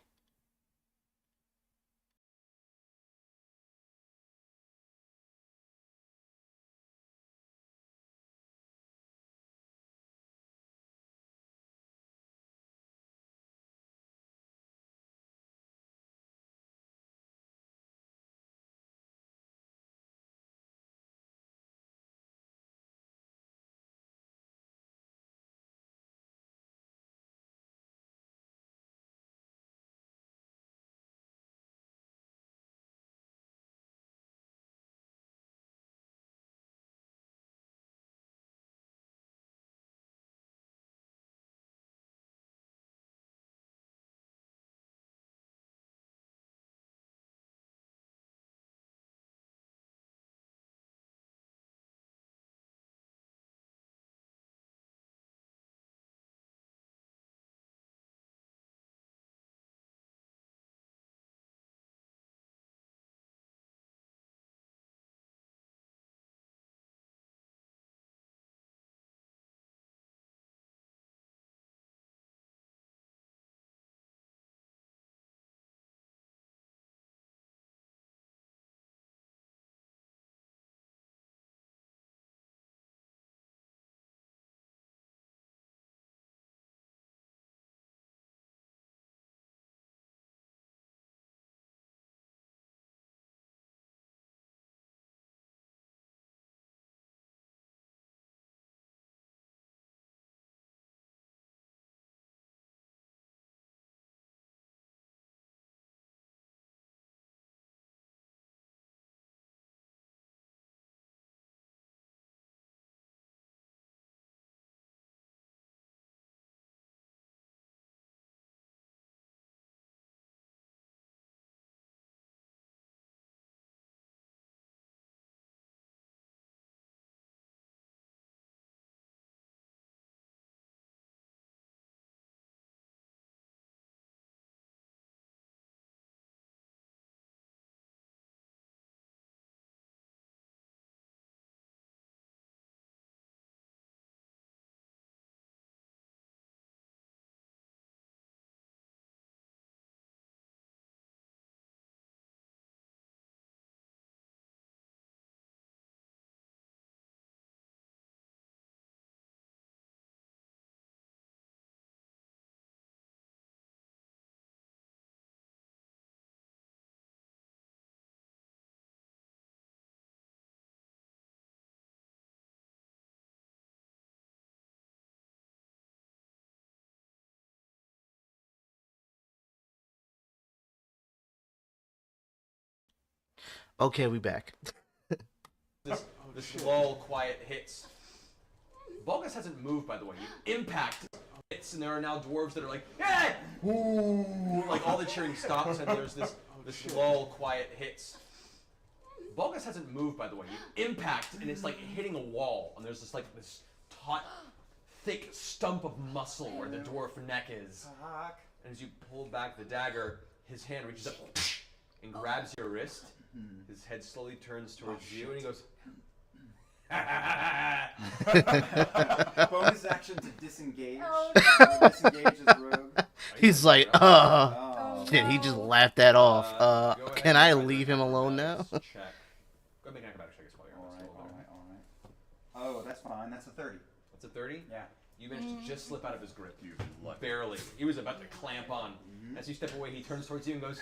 Okay, we back. This lull quiet hits. Vulgus hasn't moved, by the way. You impact hits, and there are now dwarves that are like, yeah! Ooh! Like all the cheering stops, and there's this lull quiet hits. Vulgus hasn't moved, by the way. You impact, and it's like hitting a wall, and there's this taut, thick stump of muscle where the dwarf neck is. And as you pull back the dagger, his hand reaches up and grabs your wrist. His head slowly turns towards you, and he goes, Bonus action to disengage. Oh, no. Disengage his rogue. He's like, Oh. shit, he just laughed that off. go ahead Can and I try to leave him make a alone now? acrobatics check. Go ahead and make an acrobatics check as well. You're Alright. Oh, that's fine. That's a 30. That's a 30? Yeah. You managed to just slip out of his grip. Barely. He was about to clamp on. As you step away, he turns towards you and goes,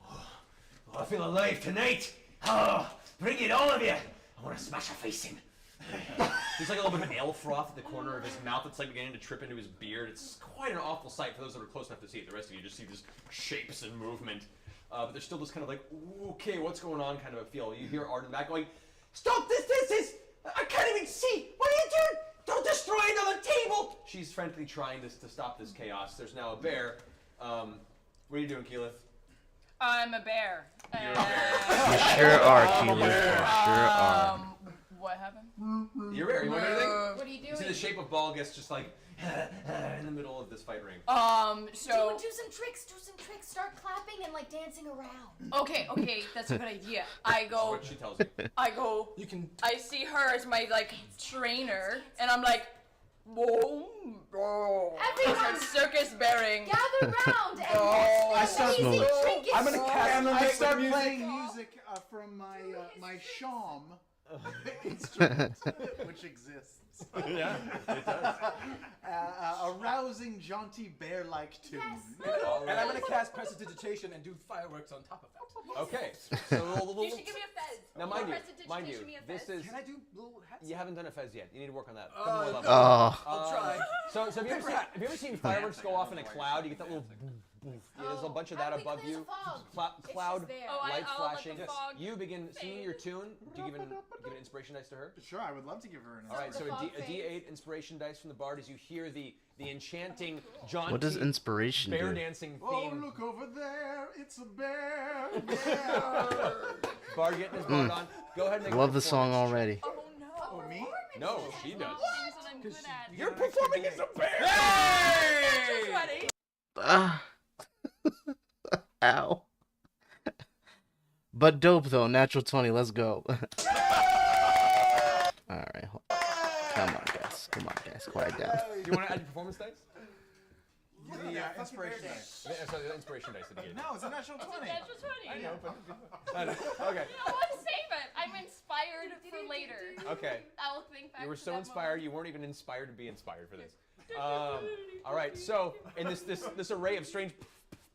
Oh, I feel alive tonight. Oh, bring it, all of you. I want to smash a face in. there's like a little bit of ale froth at the corner of his mouth that's like beginning to trip into his beard. It's quite an awful sight for those that are close enough to see it. The rest of you just see these shapes and movement. But there's still this kind of like, okay, what's going on kind of a feel. You hear Arden back going, stop this, I can't even see. What are you doing? Don't destroy another table. She's frantically trying to stop this chaos. There's now a bear. What are you doing, Keyleth? I'm a bear. You're a bear. You sure are, Keyleth. You sure are. What happened? You're a bear. You want anything? What are you You doing? see the shape of Balgus just like in the middle of this fight ring. So. Do some tricks. Start clapping and like dancing around. Okay, that's a good idea. I That's go. what she tells you. I go. You can. I see her as my like trainer, and I'm like, boom, boom. Everyone, Circus bearing. gather round and I watch start the amazing moving. trinkets. I'm gonna cast. I start music. playing music from my shawm instrument, which exists. Yeah, it does. A rousing, jaunty, bear-like tune. Yes. and I'm gonna cast prestidigitation and do fireworks on top of that. Okay. So You should give me a fez. now, mind you, me a this fez. is Can I do little hats? you haven't done a fez yet. You need to work on that. Oh, Couple more levels. Oh, I'll try. So have you ever seen fireworks go off in a cloud? You get that little boom, boom. Yeah, there's a bunch of that How do we above clear you. the fog? It's Cloud just there. light I'll let flashing. the fog You begin singing fade. your tune. Do you give an inspiration dice to her? Sure, I would love to give her an. All right, so the fog a fades. D8 inspiration dice from the bard as you hear the enchanting jaunty what does inspiration bear do? dancing Oh, theme. look over there! It's a bear. Bard getting his bard on. Go ahead and make a Love the song performance already. Oh no. Oh, me? No, she does. Things that I'm good at. You're performing as a bear. Natural 20. Ah. Ow. But dope though, natural 20, let's go. Alright, come on guys, quiet down. Do you want to add your performance dice? The inspiration dice. Sorry, the inspiration dice that he gave you. No, it's a natural 20. Natural 20. I know, but okay. I want to save it. I'm inspired for later. Okay. I will think back You were to so that inspired, you weren't even inspired to be inspired for this. All right, so in this array of strange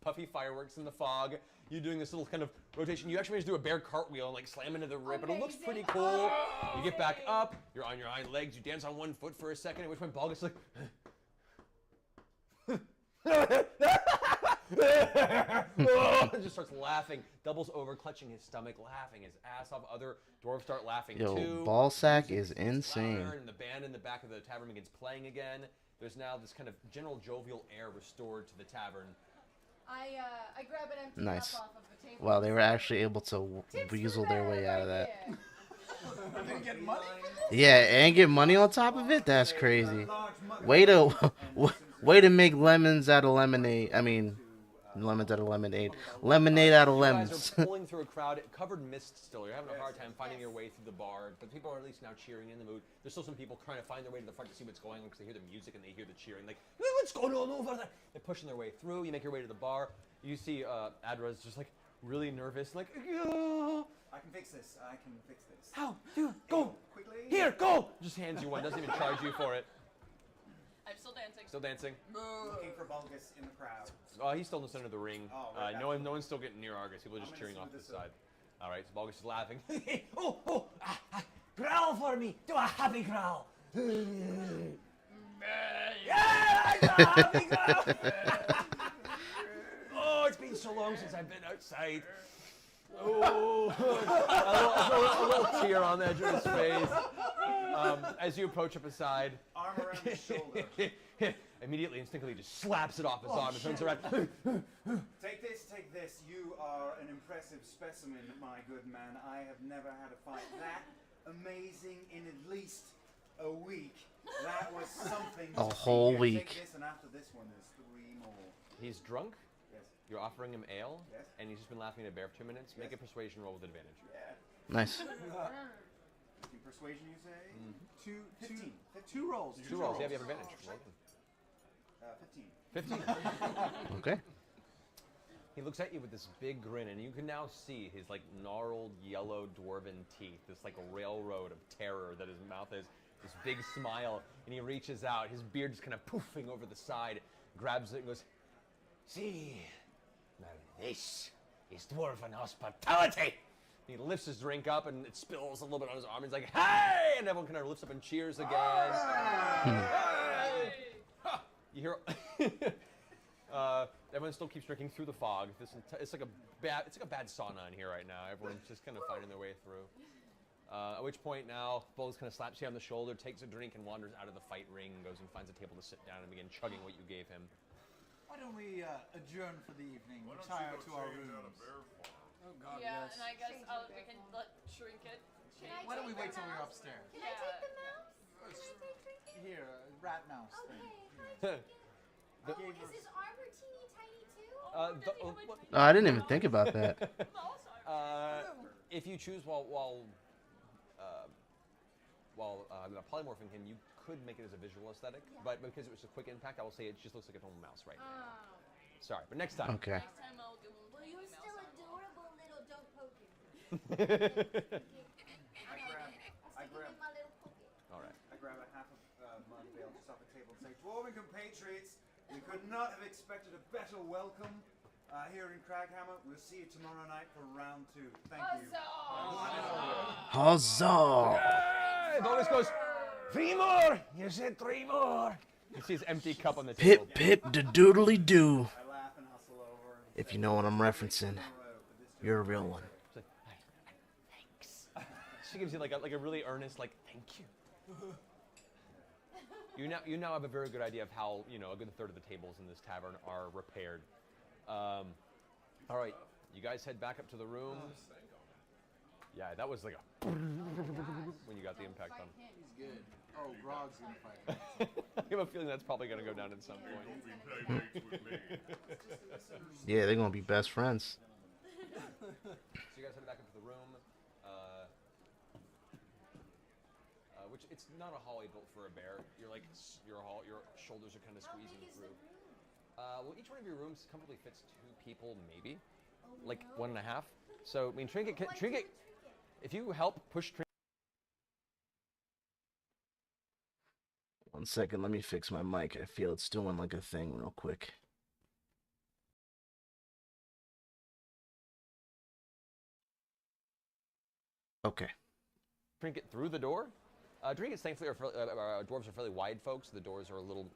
puffy fireworks in the fog, you're doing this little kind of rotation. You actually managed to do a bear cartwheel and like slam into the rip, and it looks pretty cool. You get back up, you're on your hind legs, you dance on one foot for a second, at which point Balgus is like, just starts laughing, doubles over, clutching his stomach, laughing his ass off. Other dwarves start laughing Yo, too. Ballsack is Music gets insane. louder, and the band in the back of the tavern begins playing again. There's now this kind of general jovial air restored to the tavern. I grab an empty Nice. cup off of the table. Wow, they were actually able to Tips for weasel the their bear way out of right that. here. Didn't get money. Yeah, and get money on top of it? That's crazy. Way to way to make lemons out of lemonade. I mean, lemons out of lemonade. Lemonade out of You lemons. guys are pulling through a crowd, covered in mist still. You're having a hard time finding your way through the bar, but people are at least now cheering in the mood. There's still some people trying to find their way to the front to see what's going on because they hear the music and they hear the cheering. Like, what's going on over there? They're pushing their way through. You make your way to the bar. You see Adra's just like really nervous, like, "Yeah." I can fix this. How? Dude, go. Quickly. Here, go. Just hands you one. Doesn't even charge you for it. I'm still dancing. Still dancing. Looking for Bulgus in the crowd. He's still in the center of the ring. Oh, right no one's still getting near Argus. People are just I'm cheering gonna off to the smooth this side. All right, so Balgus is laughing. Growl for me. Do a happy growl. Oh, it's been so long since I've been outside. Oh, a little tear on the edge of his face. As you approach up his side, Arm around his shoulder. immediately, instinctively, just slaps it off his arm and turns around. Take this. You are an impressive specimen, my good man. I have never had a fight that amazing in at least a week. That was something. A to see whole here. week. Take this, and after this one, there's 3 more. He's drunk. Yes. You're offering him ale, Yes. and he's just been laughing at a bear for 2 minutes. Make a persuasion roll with advantage. Yeah. Nice. In persuasion, you say? Two 15. rolls. Two rolls. Yeah, you have advantage. Roll them. 15. 15. Okay. He looks at you with this big grin, and you can now see his like gnarled yellow dwarven teeth, this like railroad of terror that his mouth is, this big smile, and he reaches out, his beard is kind of poofing over the side, grabs it and goes, "See, now this is dwarven hospitality." He lifts his drink up, and it spills a little bit on his arm. He's like, "Hey!" And everyone kind of lifts up and cheers again. Hey! You hear? Everyone still keeps drinking through the fog. It's like a bad sauna in here right now. Everyone's just kind of finding their way through. At which point now, Bowles kind of slaps you on the shoulder, takes a drink, and wanders out of the fight ring, goes and finds a table to sit down and begin chugging what you gave him. Why don't we adjourn for the evening? Retire to our rooms. Oh God, Yeah, yes. and I guess we can let Trinket change. Why don't we wait till we're upstairs? Can I take the mouse? Can I take Trinket? Here, rat mouse thing. Okay. Oh, is his armor teeny tiny too? Oh, I didn't even think about that. If you choose while polymorphing him, you could make it as a visual aesthetic, but because it was a quick impact, I will say it just looks like a normal mouse right now. Sorry, but next time. Okay. Next time I'll do Well, you're still adorable little. Don't poke him. I grab my little pocket. All right. I grab a half of mud bale just off the table and say, "Dwarven compatriots, we could not have expected a better welcome here in Kraghammer. We'll see you tomorrow night for round 2. Thank you." Huzzah! Hey, Boris goes, 3 more! You said 3 more! You see his empty cup on the table. Pip pip da doodly doo. I laugh and hustle over. And If you know what I'm referencing, you're a real one. She's like, thanks. She gives you like a really earnest thank you. You now have a very good idea of how a good third of the tables in this tavern are repaired. All right, you guys head back up to the room. Yeah, that was like a when you got the impact on. He's good. Oh, Grog's gonna fight. I have a feeling that's probably gonna go down at some point. Yeah, they're gonna be best friends. So you guys head back up to the room, which it's not a hallway built for a bear. Your shoulders are kind of squeezing through. Well, each one of your rooms comfortably fits 2 people, maybe, like 1.5. So I mean, Trinket, if you help push Trinket. 1 second, let me fix my mic. I feel it's doing like a thing real quick. Okay. Trinket through the door. Trinkets, thankfully, dwarves are fairly wide folks. The doors are a little,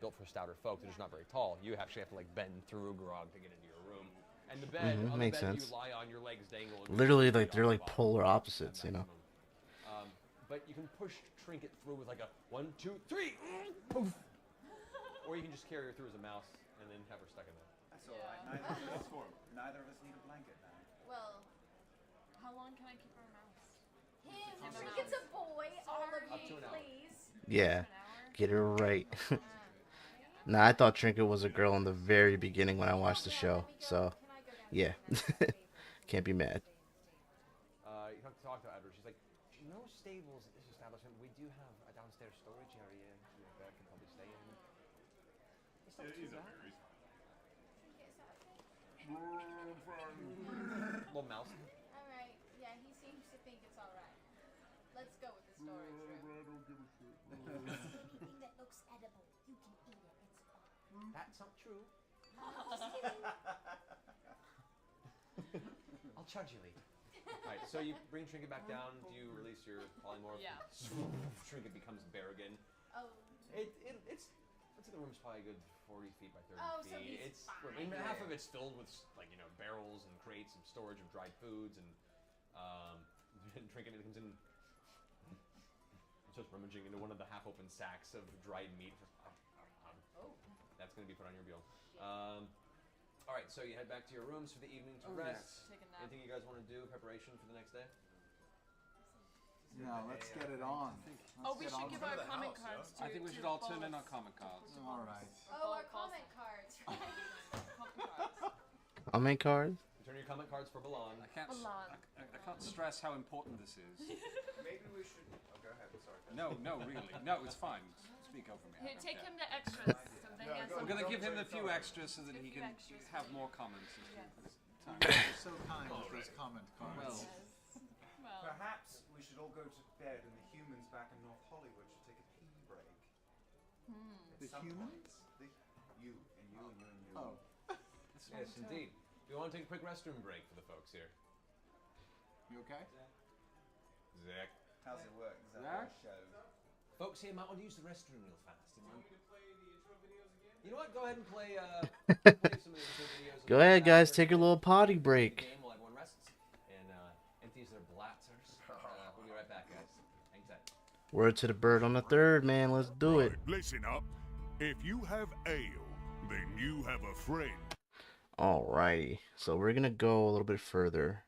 built for stouter folk. They're just not very tall. You actually have to bend through Grog to get into your room. And the bed, on the makes bed sense. you lie on, your legs dangle. Literally, they're like polar opposites, But you can push Trinket through with like a 1, 2, 3, poof. Or you can just carry her through as a mouse and then have her stuck in there. That's all right. Neither of us need a blanket now. Well, how long can I keep our mouse? Trinket's a boy. All of Up you, to an hour. please. Yeah, get her right. Nah, I thought Trinket was a girl in the very beginning when I watched the show, so yeah, can't be mad. You have to talk to Edward. She's like, no stables at this establishment. We do have a downstairs storage area your bear can probably stay in. It's not too bad. Little mouse. All right. Yeah, he seems to think it's all right. Let's go with the storage room. Anything that looks edible, you can eat it. It's fine. That's not true. Just kidding. I'll charge you later. Alright, so you bring Trinket back down. Do you release your polymorph? Yeah. Trinket becomes bear again. Oh. It's the room's probably a good 40 feet by 30 Oh, so feet. he's It's fine. I mean, half of it's filled with like barrels and crates and storage of dried foods and trinket that comes in. Just rummaging into one of the half-open sacks of dried meat. Oh. That's going to be put on your bill. All right, so you head back to your rooms for the evening to rest. Take a nap. Anything you guys want to do? Preparation for the next day? No, let's get it on. Oh, we should give our comment cards to I think we to should all turn in Boss. our comment cards. All right. Oh, our comment cards. Comment cards. Turn your comment cards for Balan. I can't, Milan. I can't stress how important this is. Maybe we should. Oh, go ahead. Sorry. No, really. No, it's fine. Speak over me. I Here, don't take care. him the extras so that he has We're some. going to give him a few extras so that A he few can extras. have more comments as Yes. time You're so kind with those comment cards. Well, Perhaps we should all go to bed and the humans back in North Hollywood should take a pee break. The At some humans? point. You and you and you and you. Oh. Yes, indeed. We want to take a quick restroom break for the folks here. You okay? Zach. How's it work? Is that Zach? our show? Folks here might want to use the restroom real fast. You know what? Go ahead and play, play some of the intro videos. Go ahead, guys. Take your little potty break. Again, while everyone rests and empties their blatzers. We'll be right back, guys. Hang tight. Word to the bird on the third, man. Let's do it. Listen up. If you have ale, then you have a friend. Alrighty. So we're gonna go a little bit further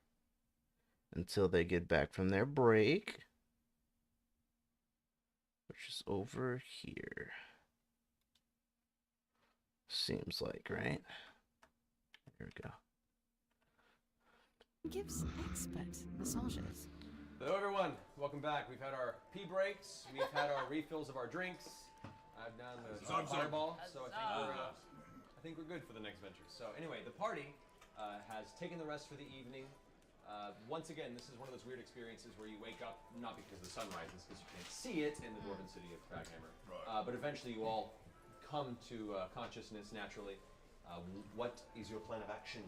until they get back from their break, which is over here. Seems like, right? Here we go. Gives expert massages. Hello, everyone. Welcome back. We've had our pee breaks. We've had our refills of our drinks. I've done the fireball, so I think we're good for the next venture. So anyway, the party has taken the rest for the evening. Once again, this is one of those weird experiences where you wake up not because the sun rises, because you can't see it in the dwarven city of Kraghammer, but eventually you all come to consciousness naturally. What is your plan of action?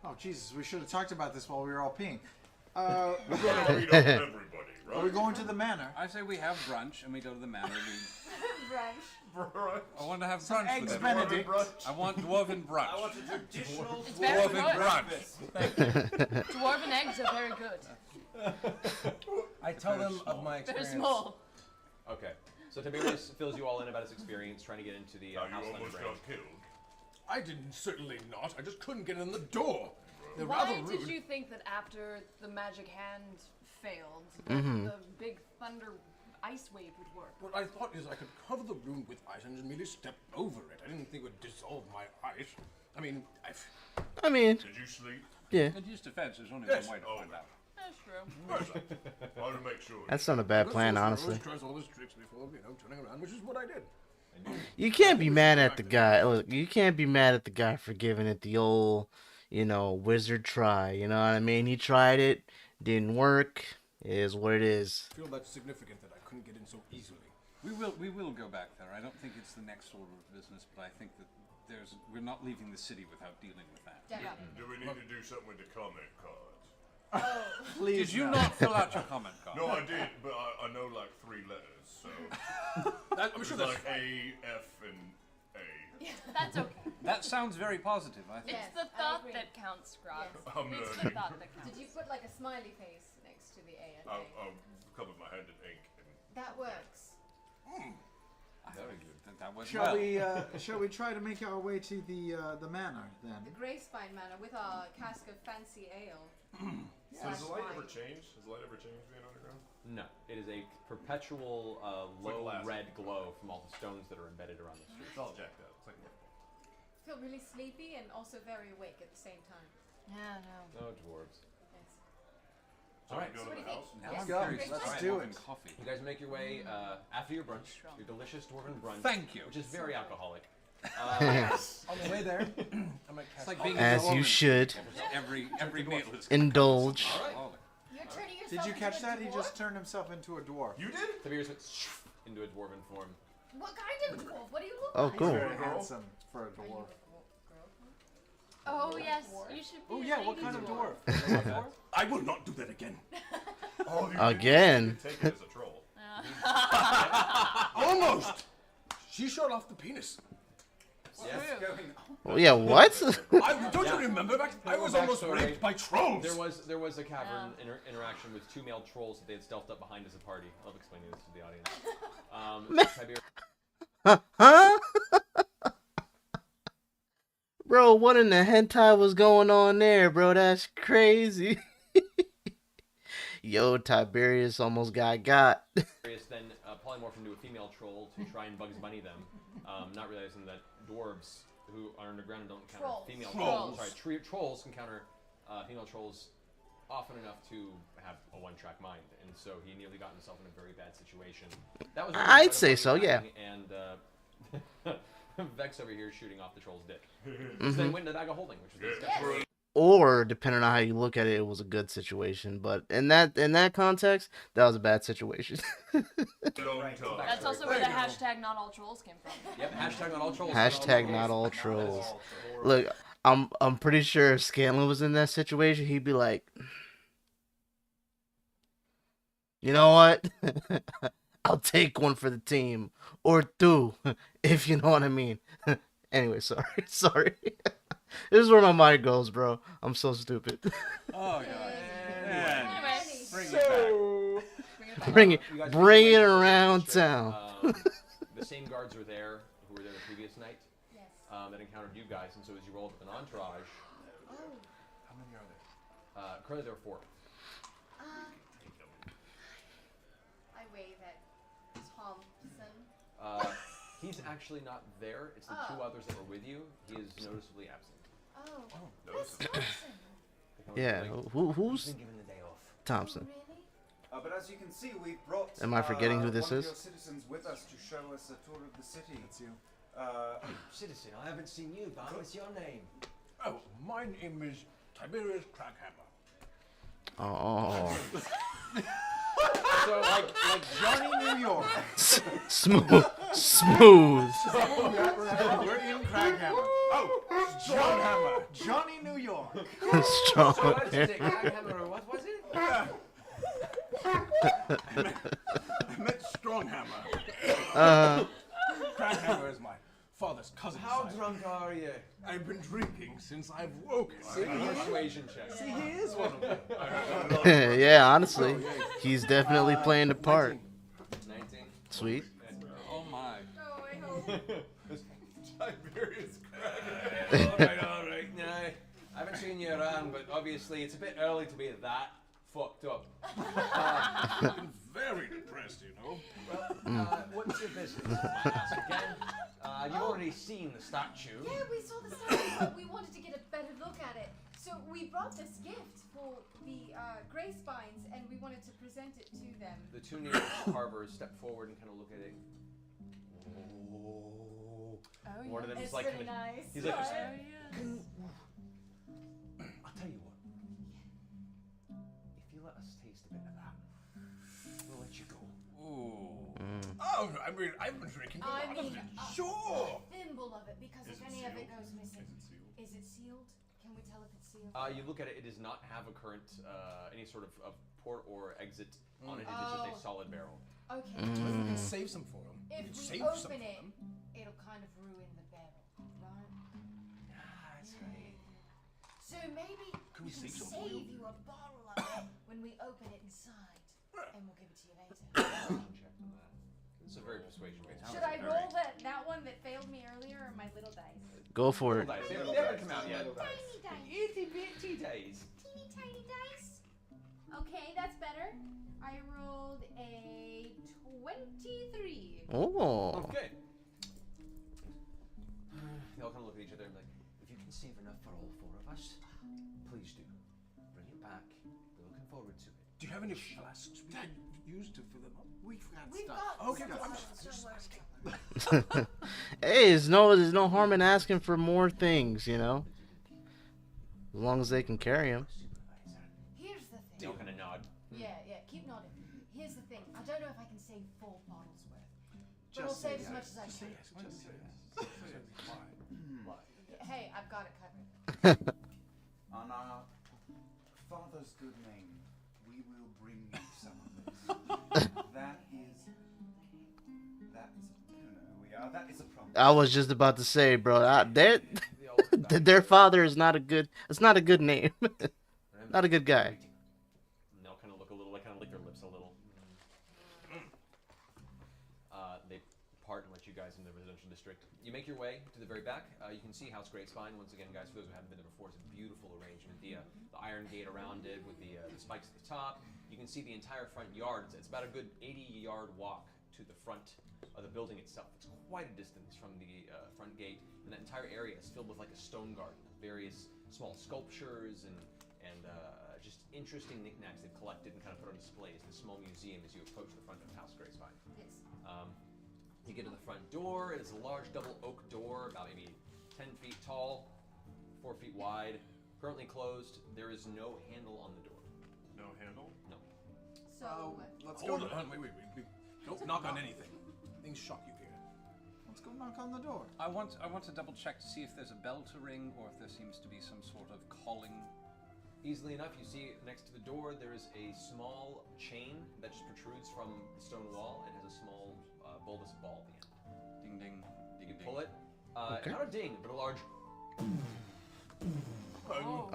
Oh, Jesus. We should have talked about this while we were all peeing. We're going to read up everybody, right? Are we going to the manor? I say we have brunch and we go to the manor. Brunch. I want to have brunch Eggs with Benedict. I want dwarven brunch. I want a traditional It's very Dwarven good. brunch. Dwarven eggs are very good. I tell them of my Very experience. small. Okay, so Tiberius fills you all in about his experience trying to get into the Now house you almost brand. got killed. I didn't, certainly not. I just couldn't get in the door. They're Why rather rude. did you think that after the magic hand failed, the big thunder ice wave would work? What I thought is I could cover the room with ice and just merely step over it. I didn't think it would dissolve my ice. I mean, I mean, Did you sleep? yeah. In his defense, there's only Yes. one way to Oh, find out. That's true. I want to make sure. That's not a bad plan, Sorcerer honestly. always tries all his tricks before, turning around, which is what I did. You can't be mad at the guy. Look, you can't be mad at the guy for giving it the old, wizard try. You know what I mean? He tried it, didn't work. It is what it is. I feel that's significant that I couldn't get in so easily. We will go back there. I don't think it's the next order of business, but I think that we're not leaving the city without dealing with that. Definitely. Do we need to do something with the comment cards? Please. Did you not fill out your comment card? No, I did, but I know like 3 letters, so I'm it's sure that's like A, F, and A. That's okay. That sounds very positive. I think. It's Yes, the I thought agree. that counts, Grog. Yes. I'm It's the learning. thought that counts. Did you put like a smiley face next to the A and A? I'll cover my hand in ink. And That works. Very good. That went Shall well. shall we try to make our way to the manor then? The Greyspine Manor with our cask of fancy ale. so has the light Slash ever wine. changed? Has the light ever changed being underground? No, it is a perpetual like low glass. red glow from all the stones that are embedded around the street. It's all jacked up. It's like Feel really sleepy and also very awake at the same time. Yeah, no. Oh, dwarves. Yes. So All right. we go So to what the do you house. think? Now Yes. I'm go. curious. Let's about do dwarven it. Coffee. You guys make your way after your brunch, your delicious dwarven brunch. Thank you. Which is very alcoholic. On the way there, I might cast It's like being As a you woman. should. Every meal is Indulge. alcoholic. You're turning yourself Did you catch into a that? He dwarf? just turned himself into a dwarf. You did? Tiberius went into a dwarven form. What kind of dwarf? What do you look Oh, like? cool. Very handsome for a Are you a dwarf. girl? Oh, yes. You should be Oh a yeah, what lady kind of dwarf. dwarf? I will not do that again. Oh, you Again. Did take it as a troll. Almost. She shot off the penis. What's Yes. going on? Well, yeah, what? Don't you remember back? I was almost Backstory. raped by trolls. There was a cavern interaction with 2 male trolls that they had stealthed up behind as a party. I love explaining this to the audience. Huh? Bro, what in the hentai was going on there, bro? That's crazy. Yo, Tiberius almost got. Tiberius then polymorphed into a female troll to try and Bugs Bunny them, not realizing that dwarves who are underground don't encounter female trolls. Sorry, trolls encounter female trolls often enough to have a one-track mind, and so he nearly got himself in a very bad situation. That was I'd say so, yeah. And Vex over here shooting off the troll's dick. So then went into the bag of holding, which was disgusting. Or depending on how you look at it, it was a good situation. But in that context, that was a bad situation. That's also where the hashtag not all trolls came from. Yep, hashtag not all trolls. Hashtag not all trolls. Look, I'm pretty sure if Scanlan was in that situation, he'd be like, you know what? I'll take one for the team. Or two, if you know what I mean. Anyway, sorry. This is where my mind goes, bro. I'm so stupid. Oh, God. Anyway, Bring it around town. The same guards were there who were there the previous night. Yes. That encountered you guys, and so as you rolled with an entourage. Oh. How many are there? Currently there are 4. I wave at Thompson. He's actually not there. It's the 2 others that were with you. He is noticeably absent. Oh. Who's Thompson? Yeah, who's Been given the day off. Thompson? Really? But as you can see, we've brought. Am I forgetting who this one is? Of your citizens with us to show us a tour of the city. That's you. Citizen, I haven't seen you, but what's your name? Oh, my name is Tiberius Kraghammer. Oh, So like Johnny New York. smooth. We're in Kraghammer. Oh, John Hammer. Johnny New York. Strong. So what is it? Kraghammer, or what was it? I meant Stronghammer. Kraghammer is my father's cousin. How drunk are you? I've been drinking since I've woken. Persuasion check. See, he is one of them. Yeah, honestly, he's definitely playing the part. 19. Sweet. Oh my. Oh, I hope. Tiberius All right. No, I haven't seen you around, but obviously it's a bit early to be that fucked up. I've been very depressed, you know. Well, what's your business? I might ask again. You've already seen the statue. Yeah, we saw the statue, but we wanted to get a better look at it. So we brought this gift for the Grey Spines, and we wanted to present it to them. The 2 nearest carvers step forward and kind of look at it. Oh, yeah. One of them is It's like, really kinda- nice. he's like, Oh, yeah. I'll tell you what. If you let us taste a bit of that, we'll let you go. Ooh. Oh, I mean, I've been drinking a I lot of mean, it. Sure. a thimble of it, because if any of it goes missing. Is it sealed? Can we tell if it's sealed? you look at it, it does not have a current, any sort of port or exit on it. It is just a solid barrel. Okay. We can save some for him. If we save some open for it, them. it'll kind of ruin the barrel, right? That's right. So maybe Can we we can save some for save you? you a bottle of it when we open it inside, and we'll give it to you later. Check on that. It's a very persuasion based. Should I roll that one that failed me earlier, or my little dice? Go for it. They haven't come out yet. Tiny dice. Itty bitty days. Teeny tiny dice. Okay, that's better. I rolled a 23. Oh. Okay. They all kind of look at each other and be like, If you can save enough for all 4 of us, please do. Bring it back. We're looking forward to it. Do you have any flasks we can use to fill them up? We've got We've stuff. got Okay, stuff. I'm just asking. Hey, there's no harm in asking for more things, you know. As long as they can carry them. Here's the they all thing. kind of nod. Yeah, keep nodding. Here's the thing. I don't know if I can save 4 bottles worth, but I'll Just say save as yes. much as I Just say can. yes. Just say yes. Hey, I've got it covered. On our father's good name, we will bring you some of this. That's, you know, Now that is a promise. I was just about to say, bro, their father is not a good. It's not a good name. Not a good guy. And they'll kind of look a little, like kind of lick their lips a little. They part and let you guys in the residential district. You make your way to the very back. You can see House Greatspine. Once again, guys, for those who haven't been there before, it's a beautiful arrangement. The iron gate around it with the spikes at the top. You can see the entire front yard. It's about a good 80-yard walk to the front of the building itself. It's quite a distance from the front gate, and that entire area is filled with like a stone garden, various small sculptures and just interesting knickknacks they've collected and kind of put on display. It's a small museum as you approach the front of House Greatspine. Yes. You get to the front door. It is a large double oak door, about maybe 10 feet tall, 4 feet wide. Currently closed. There is no handle on the door. No handle? No. So Let's Hold go. on, wait. Don't knock on anything. Things shock you here. Let's go knock on the door. I want to double check to see if there's a bell to ring or if there seems to be some sort of calling. Easily enough, you see next to the door there is a small chain that just protrudes from the stone wall. It has a small bulbous ball at the end. Ding ding. You can pull it. Okay. Not a ding, but a large.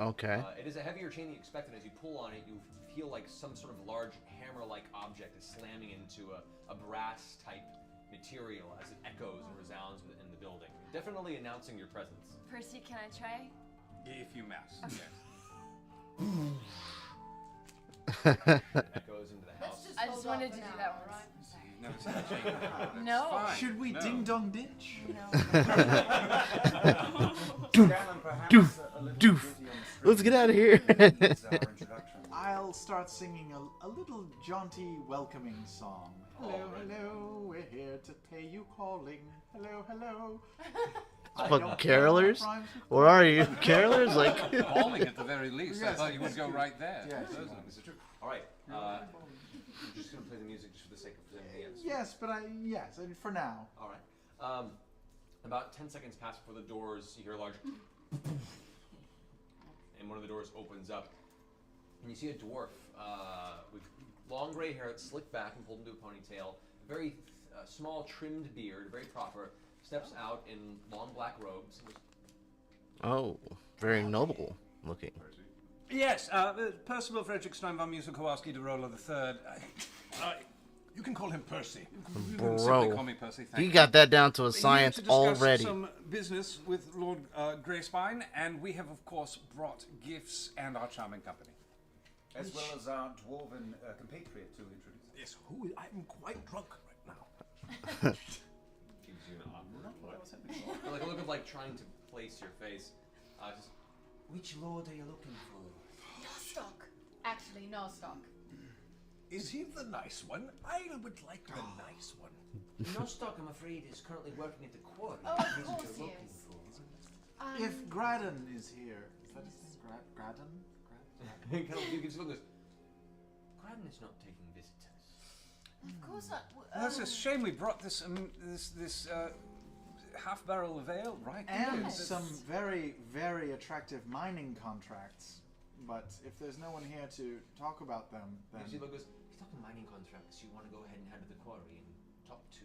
Okay. It is a heavier chain than you expected. As you pull on it, you feel like some sort of large hammer-like object is slamming into a brass-type material as it echoes and resounds in the building. Definitely announcing your presence. Percy, can I try? If you must. Yes. Echoes into the house. I just wanted to do that one. right? You've never seen a chain before. That's No. fine. Should we No. ding dong ditch? Scanlan, perhaps Doof, a little doof. ditty on the string Let's get out of here. needs our introduction. I'll start singing a little jaunty welcoming song. Hello, hello, we're here to pay you calling. Hello, hello. I Fucking don't carolers? know what rhymes with Or are you carolers? Like, Calling at the very least. I Yes, thought you would it's go true. right there. Yes. This is true. All right. You're just gonna play the music just for the sake of presenting the answer. Yes, but yes, and for now. All right. About 10 seconds pass before the doors. You hear a large, and one of the doors opens up, and you see a dwarf with long gray hair that's slicked back and pulled into a ponytail, very small trimmed beard, very proper. Steps out in long black robes. oh, very noble looking. Yes, Percival Frederick Steinbaum Kowalski de Rolla III. You can call him Percy. You can simply Bro, call me Percy, thank you you. got that down to a We're here science to discuss already. some business with Lord Greyspine, and we have, of course, brought gifts and our charming company. As well as our dwarven compatriot to introduce. Yes, I'm quite drunk right now. Gives you an like a look of like trying to place your face. Just, Which lord are you looking for? Nostoc. Actually, Nostoc. Is he the nice one? I would like the nice one. Nostoc, I'm afraid, is currently working at the quarry. Oh, of Who is it course you're he looking is. for? If Graden is here, is that his name? Graden? kind of gives you a look. Goes, Graden is not taking visitors. Of course not. Well, that's a shame we brought this half-barrel of ale right And here. some very, very attractive mining contracts. But if there's no one here to talk about them, then gives you a look. Goes, He's talking mining contracts. You want to go ahead and head to the quarry and talk to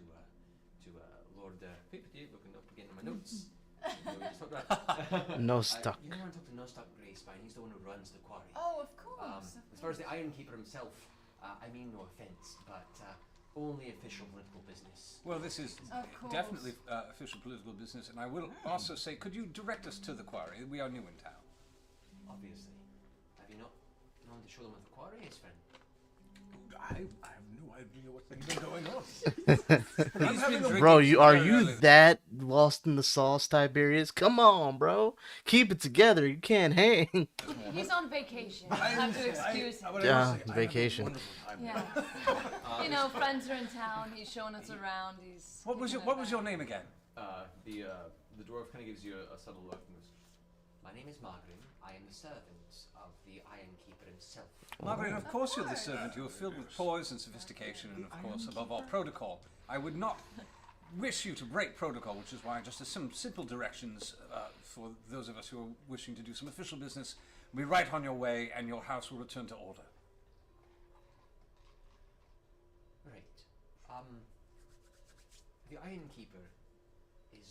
Lord looking up again in my notes. We just talked about- Nostoc. You want to talk to Nostoc Greyspine. He's the one who runs the quarry. Oh, of course. As far as the Iron Keeper himself, I mean no offense, but only official political business. Well, this is Of course. definitely official political business, and I will also say, could you direct us to the quarry? We are new in town. Obviously. Have you not known to show them what the quarry is, friend? I have no idea what's been going on. He's been drinking Bro, are very you early. that lost in the sauce, Tiberius? Come on, bro. Keep it together. You can't hang. He's on vacation. You have to excuse him. Yeah, vacation. Yeah. You know, friends are in town. He's showing us around. He's. What was your name again? the dwarf kind of gives you a subtle look and goes, My name is Margaret. I am the servant of the Iron Keeper himself. Margaret, of course you're the servant. You are filled with poise and sophistication, and of course, above all, protocol. I would not wish you to break protocol, which is why just some simple directions for those of us who are wishing to do some official business. Be right on your way, and your house will return to order. Right. The Iron Keeper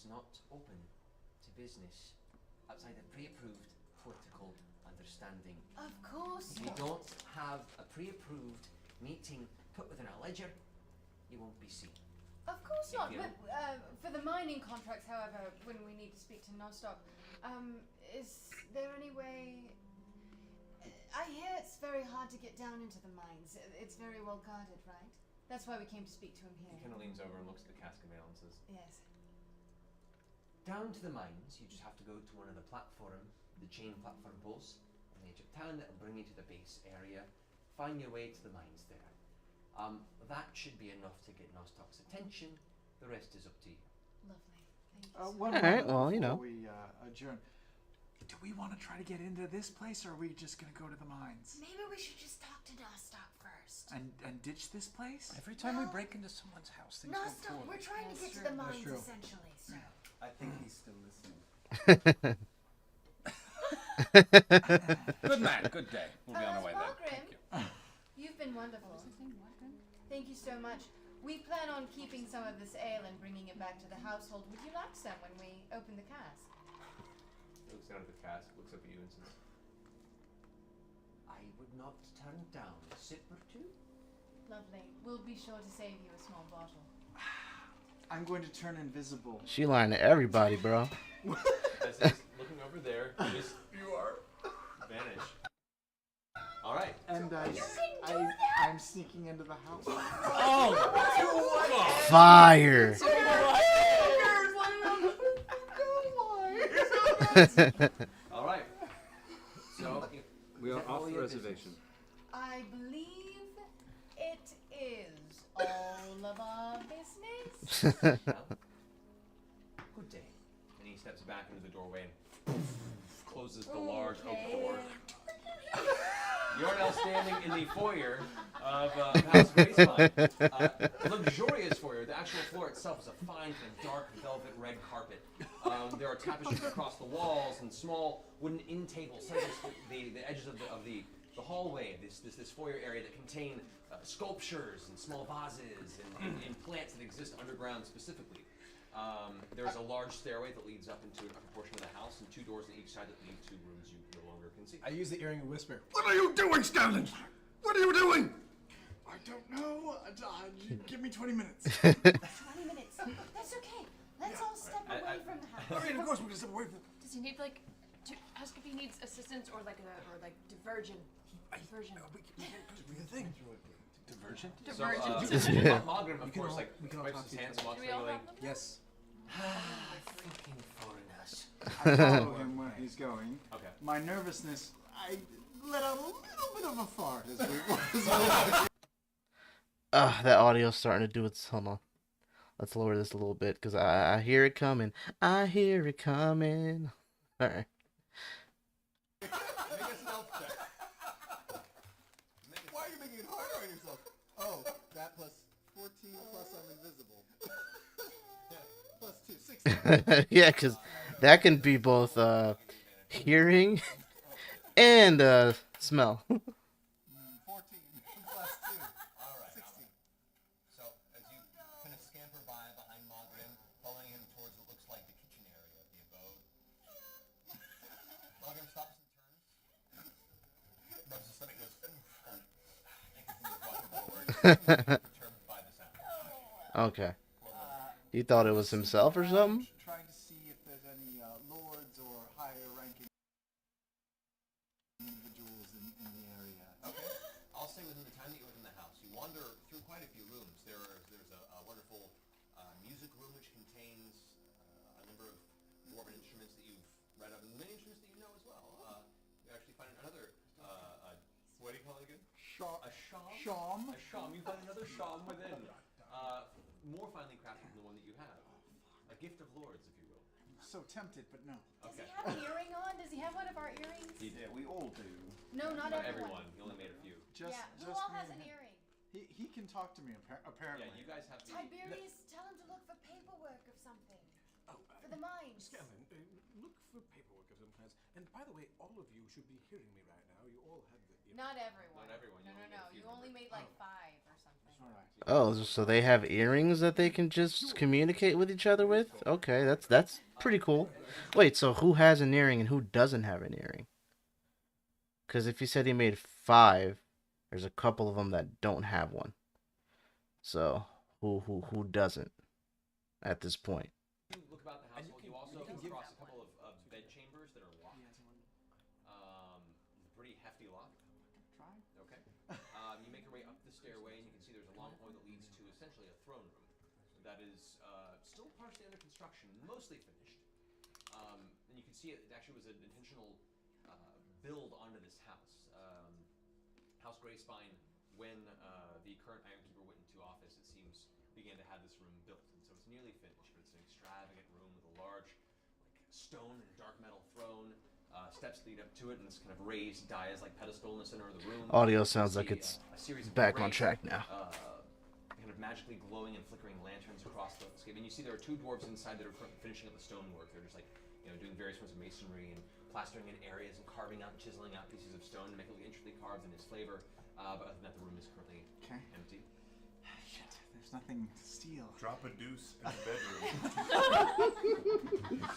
is not open to business outside a pre-approved protocol understanding. Of course If you not. don't have a pre-approved meeting put within a ledger, you won't be seen. Of course If not. you- But for the mining contracts, however, when we need to speak to Nostoc, is there any way? I hear it's very hard to get down into the mines. It's very well guarded, right? That's why we came to speak to him He here. kind of leans over and looks at the cask of ale and says, Yes. Down to the mines, you just have to go to one of the chain platform posts on the edge of town that'll bring you to the base area. Find your way to the mines there. That should be enough to get Nostoc's attention. The rest is up to you. Lovely. Thank you. One Alright, moment well, you before know. we adjourn. Do we want to try to get into this place, or are we just going to go to the mines Maybe we should just talk to Nostoc first. and ditch this place? Every time we Well, break into someone's house, things go Nostoc, poorly. we're trying to get to the mines essentially, so. I think he's still listening. Good man, good day. We'll be on our way then. Margaret, Thank you. you've been wonderful. Thank you so much. We plan on keeping some of this ale and bringing it back to the household. Would you like some when we open the cask? he looks down at the cask, looks up at you and says, I would not turn down a sip or two. Lovely. We'll be sure to save you a small bottle. I'm going to turn invisible. She lying to everybody, bro. as he's looking over there, you just vanish. All right. And I'm sneaking into the house. Fire. All right. So We are Is that all off the your reservation. I believe it is all of our business. Well, good day. and he steps back into the doorway and closes the large oak door. You're now standing in the foyer of the House of Gracevine. Luxurious foyer. The actual floor itself is a fine kind of dark velvet red carpet. There are tapestries across the walls and small wooden in tables set against the edges of the hallway. This foyer area that contain sculptures and small vases and plants that exist underground specifically. There's a large stairway that leads up into an upper portion of the house, and two doors on each side that lead to rooms you no longer can see. I use the earring and whisper. What are you doing, Stanley? What are you doing? I don't know. Give me 20 minutes. 20 minutes. That's okay. Let's all step away from the house. I mean, of course, we're going to step away from Does he need to ask if he needs assistance or diversion? Diversion. we can think. Divergent? So, Divergent. Magram, of course, we can all wipes talk his to each hands, other. walks Do we all away, have them? Yes. Freaking foreigners. I follow him where he's going. Okay. My nervousness, I let out a little bit of a fart as we That audio's starting to do its. Hold on. Let's lower this a little bit because I hear it coming. I hear it coming. All right. Make a stealth check. Why are you making it harder on yourself? Oh, that plus 14 plus I'm invisible. Plus 2, 16. Yeah, because that can be both hearing and smell. 14 plus 2. Alright. 16. So, as you kind of scamper by behind Mogren, following him towards what looks like the kitchen area of the abode, Mogren stops and turns, rubs his stomach, goes, oof, and continues walking forward, perturbed by the sound. Okay. You thought it was himself or something? trying to see if there's any lords or higher ranking individuals in the area. Okay. I'll say within the time that you're within the house, you wander through quite a few rooms. There's a wonderful music room which contains a number of dwarven instruments that you've read of, and many instruments that you know as well. You actually find another, what do you call it again? A shawm? Shawm? A shawm. You find another shawm within. More finely crafted than the one that you have. A gift of lords, if you will. So tempted, but no. Does he have an earring on? Does he have one of our earrings? Yeah, we all do. No, not Not everyone. everyone. You only made a few. Just, Yeah, who just all me has and an him. earring? He can talk to me, apparently. Yeah, you guys have the... Tiberius, tell him to look for paperwork of something. For the mines. Scanlan, look for paperwork of some kinds. And by the way, all of you should be hearing me right now. You all have the. Not everyone. Not everyone, you No, only no, made a no. few, You only remember? made like 5 or something. Just Oh, so they have earrings that they can just communicate with each other with? Okay, that's pretty cool. Wait, so who has an earring and who doesn't have an earring? Because if you said he made 5, there's a couple of them that don't have one. So who doesn't at this point? You look about the household. You also come across a couple of bed chambers that are locked. Pretty hefty lock. Try. Okay. You make your way up the stairway, and you can see there's a long hallway that leads to essentially a throne room that is still partially under construction, mostly finished. And you can see it actually was an intentional build onto this house. House Greyspine, when the current Ironkeeper went into office, it seems began to have this room built, and so it's nearly finished. But it's an extravagant room with a large, stone and dark metal throne. Steps lead up to it, and this kind of raised dais-like pedestal in the center of the room. Audio sounds like it's back on track now. Kind of magically glowing and flickering lanterns across the landscape, and you see there are 2 dwarves inside that are finishing up the stonework. They're just doing various forms of masonry and plastering in areas and carving out and chiseling out pieces of stone to make it look intricately carved in its flavor. But other than that, the room is currently empty. Shit, there's nothing to steal. Drop a deuce in the bedroom.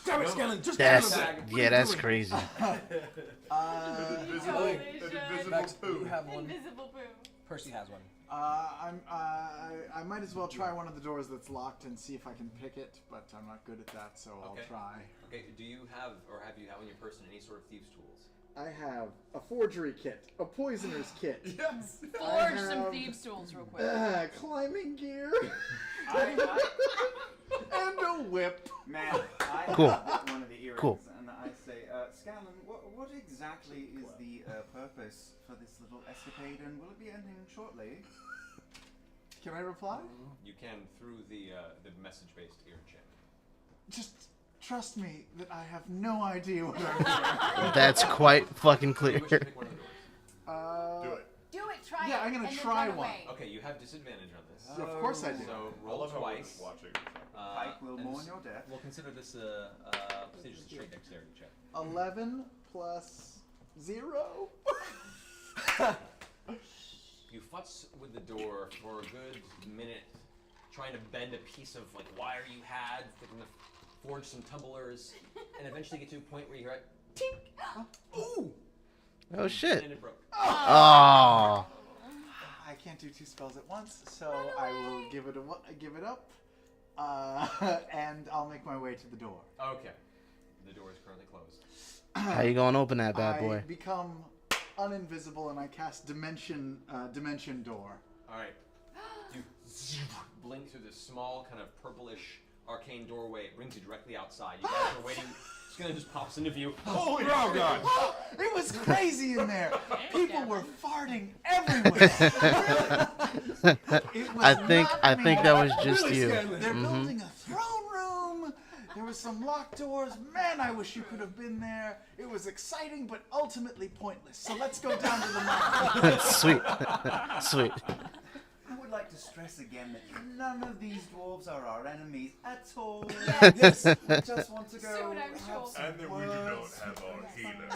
Damn it, Scanlan, just That's crazy. An invisible poo. You have one. Invisible poo. Percy has one. I might as well try one of the doors that's locked and see if I can pick it, but I'm not good at that, so I'll try. Okay, do you have, or have you on your person any sort of thieves' tools? I have a forgery kit, a poisoner's kit. Yes! Forge some thieves' tools real quick. Climbing gear. And a whip. Man, I Cool. have one of the earrings, Cool. and I say, Scanlan, what exactly is the purpose for this little escapade, and will it be ending shortly? Can I reply? You can through the message-based ear enchantment. Just trust me that I have no idea what I'm doing. That's quite fucking clear. You wish to pick one of the doors. Do it. Do it. Try it. Yeah, I'm gonna and then try run one. away. Okay, you have disadvantage on this. Yeah, of course I do. So I roll love how we're twice. just watching. Pike will and mourn your death. We'll consider this a prestigious straight dexterity check. 11 plus 0. You futz with the door for a good minute, trying to bend a piece of wire you had, thinking to forge some tumblers, and eventually get to a point where you're at tink. Ooh! Oh shit. And it broke. Oh. I can't do 2 spells at once, so I will give it up, and I'll make my way to the door. Okay. The door is currently closed. How you gonna open that bad boy? I become uninvisible and I cast dimension door. All right. You blink through this small, kind of purplish, arcane doorway. It brings you directly outside. You guys are waiting. It's gonna just pops into view. Holy God! It was crazy in there. People were farting everywhere. I think that was just Really you. scary. They're building a throne room. There was some locked doors. Man, I wish you could have been there. It was exciting, but ultimately pointless. So let's go down to the mine. Sweet. Sweet. I would like to stress again that none of these dwarves are our enemies at all. Yes. We just want to go Soon, I'm have sure. some And that we do not words. have our healer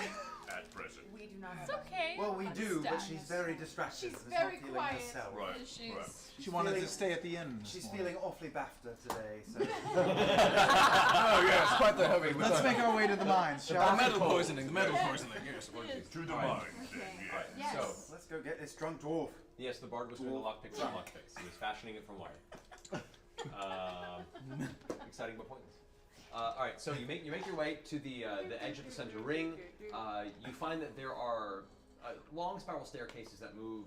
at present. We do not have It's okay. Well, we do, but Understand. she's very distracted. She's and is very not feeling quiet. herself. Right. She's She wanted feeling- to stay at the inn. this She's morning. feeling awfully BAFTA today, so... Oh yes, quite the heavy. Let's make our way to the mines, The shall we? metal poisoning. The metal poisoning. Yes. To the mine, then, Okay. yes. Yes. So, Let's go get this drunk dwarf. yes, the bard was doing the lockpicks from lockpicks. He was fashioning it from wire. Exciting but pointless. All right, so you make your way to the edge of the center ring. You find that there are long spiral staircases that move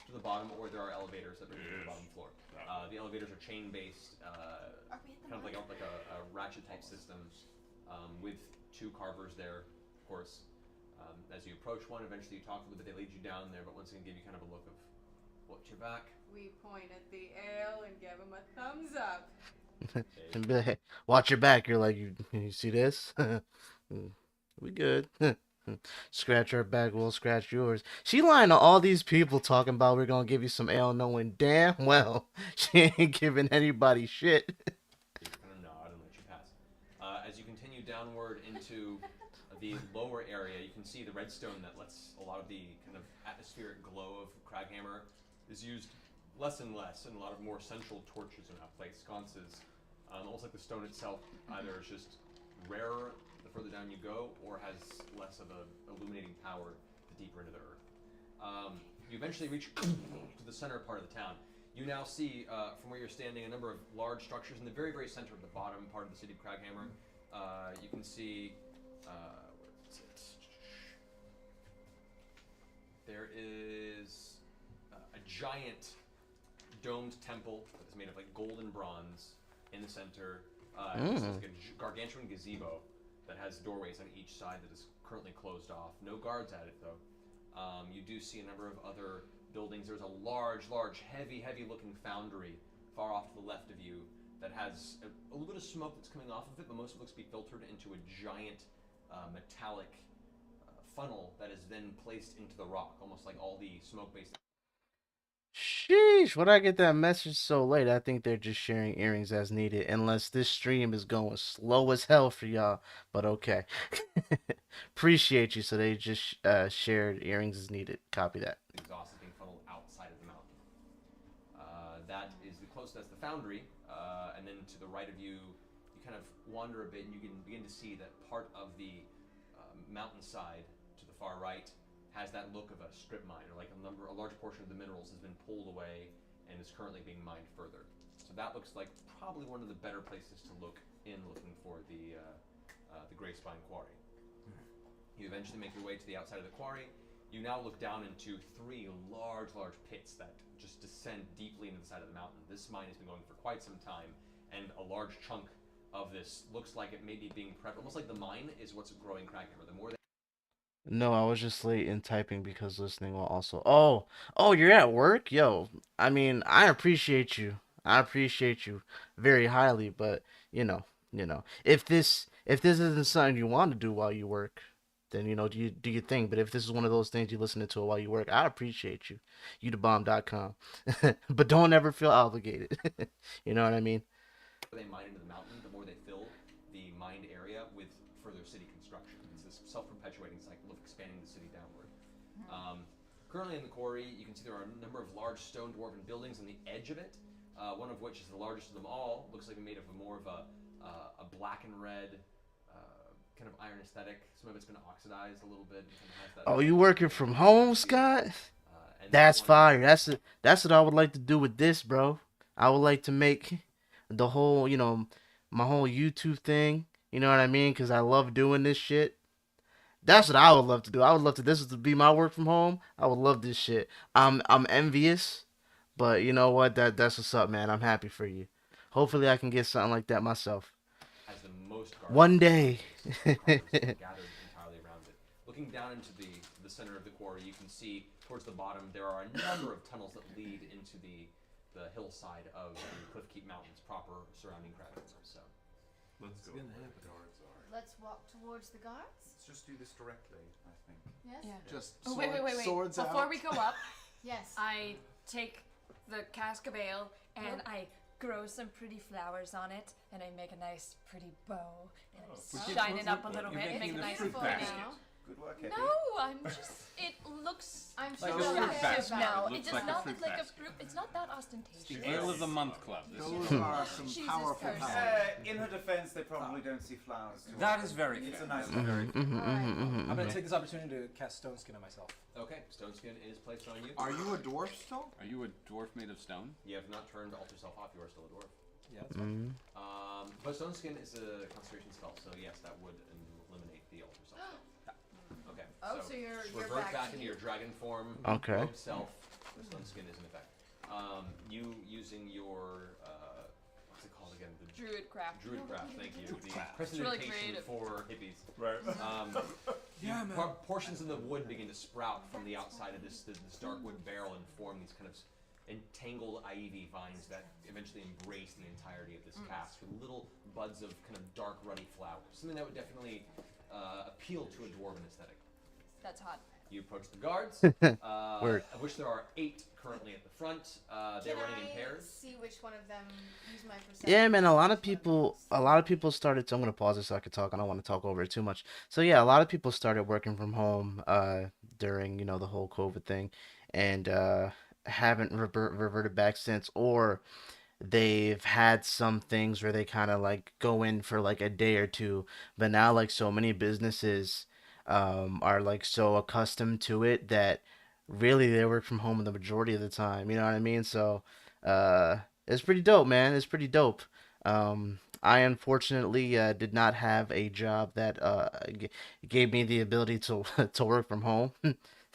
to the bottom, or there are elevators that bring you to the bottom floor. The elevators are chain-based, kind of like a ratchet-type system, with 2 carvers there, of course. As you approach one, eventually you talk to them, but they lead you down there. But once again, give you kind of a look of what's your back. We point at the ale and give him a thumbs up. And be like, "Hey, watch your back." You're like, you see this? We good. Scratch our back, we'll scratch yours. She lying to all these people talking about we're gonna give you some ale, knowing damn well she ain't giving anybody shit. You kind of nod and let you pass. As you continue downward into the lower area, you can see the redstone that lets a lot of the kind of atmospheric glow of Kraghammer is used less and less, and a lot of more central torches are now placed, sconces. Almost like the stone itself either is just rarer the further down you go, or has less of a illuminating power the deeper into the earth. You eventually reach to the center part of the town. You now see, from where you're standing, a number of large structures in the very, very center of the bottom part of the city of Kraghammer. You can see, where is it? There is a giant domed temple that is made of like gold and bronze in the center. It's like a gargantuan gazebo that has doorways on each side that is currently closed off. No guards at it though. You do see a number of other buildings. There's a large, heavy-looking foundry far off to the left of you that has a little bit of smoke that's coming off of it, but most of it looks to be filtered into a giant metallic funnel that is then placed into the rock, almost like all the smoke-based. Sheesh, when I get that message so late, I think they're just sharing earrings as needed, unless this stream is going slow as hell for y'all. But okay. Appreciate you. So they just shared earrings as needed. Copy that. Exhaust is being funneled outside of the mountain. That is the closest, that's the foundry, and then to the right of you, you kind of wander a bit and you can begin to see that part of the mountainside to the far right has that look of a strip mine, or like a large portion of the minerals has been pulled away and is currently being mined further. So that looks like probably one of the better places to look in, looking for the Grey Spine Quarry. You eventually make your way to the outside of the quarry. You now look down into three large pits that just descend deeply into the side of the mountain. This mine has been going for quite some time, and a large chunk of this looks like it may be being prepped, almost like the mine is what's growing Kraghammer. The more No, I was just late in typing because listening will also. Oh, you're at work? Yo, I mean, I appreciate you. I appreciate you very highly, but if this isn't something you want to do while you work, then do your thing. But if this is one of those things you listen to while you work, I appreciate you. YouTubebomb.com. But don't ever feel obligated. You know what I mean? they mine into the mountain, the more they fill the mined area with further city construction. It's this self-perpetuating cycle of expanding the city downward. Currently in the quarry, you can see there are a number of large stone dwarven buildings on the edge of it, one of which is the largest of them all. Looks like made of more of a black and red kind of iron aesthetic. Some of it's been oxidized a little bit. Oh, you working from home, Scott? That's fire. That's what I would like to do with this, bro. I would like to make the whole, my whole YouTube thing. You know what I mean? Because I love doing this shit. That's what I would love to do. I would love to. This is to be my work from home. I would love this shit. I'm envious, but you know what? That's what's up, man. I'm happy for you. Hopefully, I can get something like that myself. Has the most one day. Gathered entirely around it. Looking down into the center of the quarry, you can see towards the bottom there are a number of tunnels that lead into the hillside of the Cliffkeep Mountains proper surrounding Kraghammer. So let's go. Let's walk towards the guards. Let's just do this directly, I think. Yes. Yeah. Just wait. swords Before out. we go up, yes. I take the cask of ale and I grow some pretty flowers on it, and I make a nice, pretty bow, and I shine it up a little bit and make a nice pony. Good work, Eddie. No, I'm just. It looks. I'm Like sure a fruit that's basket. No, It it looks does like a not fruit look like a basket. fruit. It's not that ostentatious. The Ale of the Month Club. This Those is. are some Jesus powerful Christ. powers. In her defense, they probably don't see flowers. Too That often. is very It's fair. a nice I'm going to take this opportunity to cast Stone Skin on myself. okay, stone skin is placed on you. Are you a dwarf still? Are you a dwarf made of stone? You have not turned alter self off. You are still a dwarf. Yeah, that's fine. But stone skin is a concentration spell, so yes, that would eliminate the alter self spell. Okay. Oh, so you're revert back to into your dragon form. Okay. Rogue self. The stone skin is in effect. You using your what's it called again? The Druid craft. Druid craft. Thank you. The It's really prestidigitation creative. for hippies. Right. Yeah, man. Portions of the wood begin to sprout from the outside of this dark wood barrel and form these kind of entangled ivy vines that eventually embrace the entirety of this cask with little buds of kind of dark ruddy flowers. Something that would definitely appeal to a dwarven aesthetic. That's hot. You approach the guards, Word. of which there are 8 currently at the front. They're Can running in I pairs. see which one of them use my perception? Yeah, man, a lot of people started to, I'm gonna pause it so I can talk. I don't want to talk over it too much. So yeah, a lot of people started working from home during, the whole COVID thing. And haven't reverted back since, or they've had some things where they kind of like go in for like a day or two, but now like so many businesses are like so accustomed to it that really they work from home the majority of the time, you know what I mean? So uh it's pretty dope, man. It's pretty dope. I unfortunately did not have a job that gave me the ability to to work from home.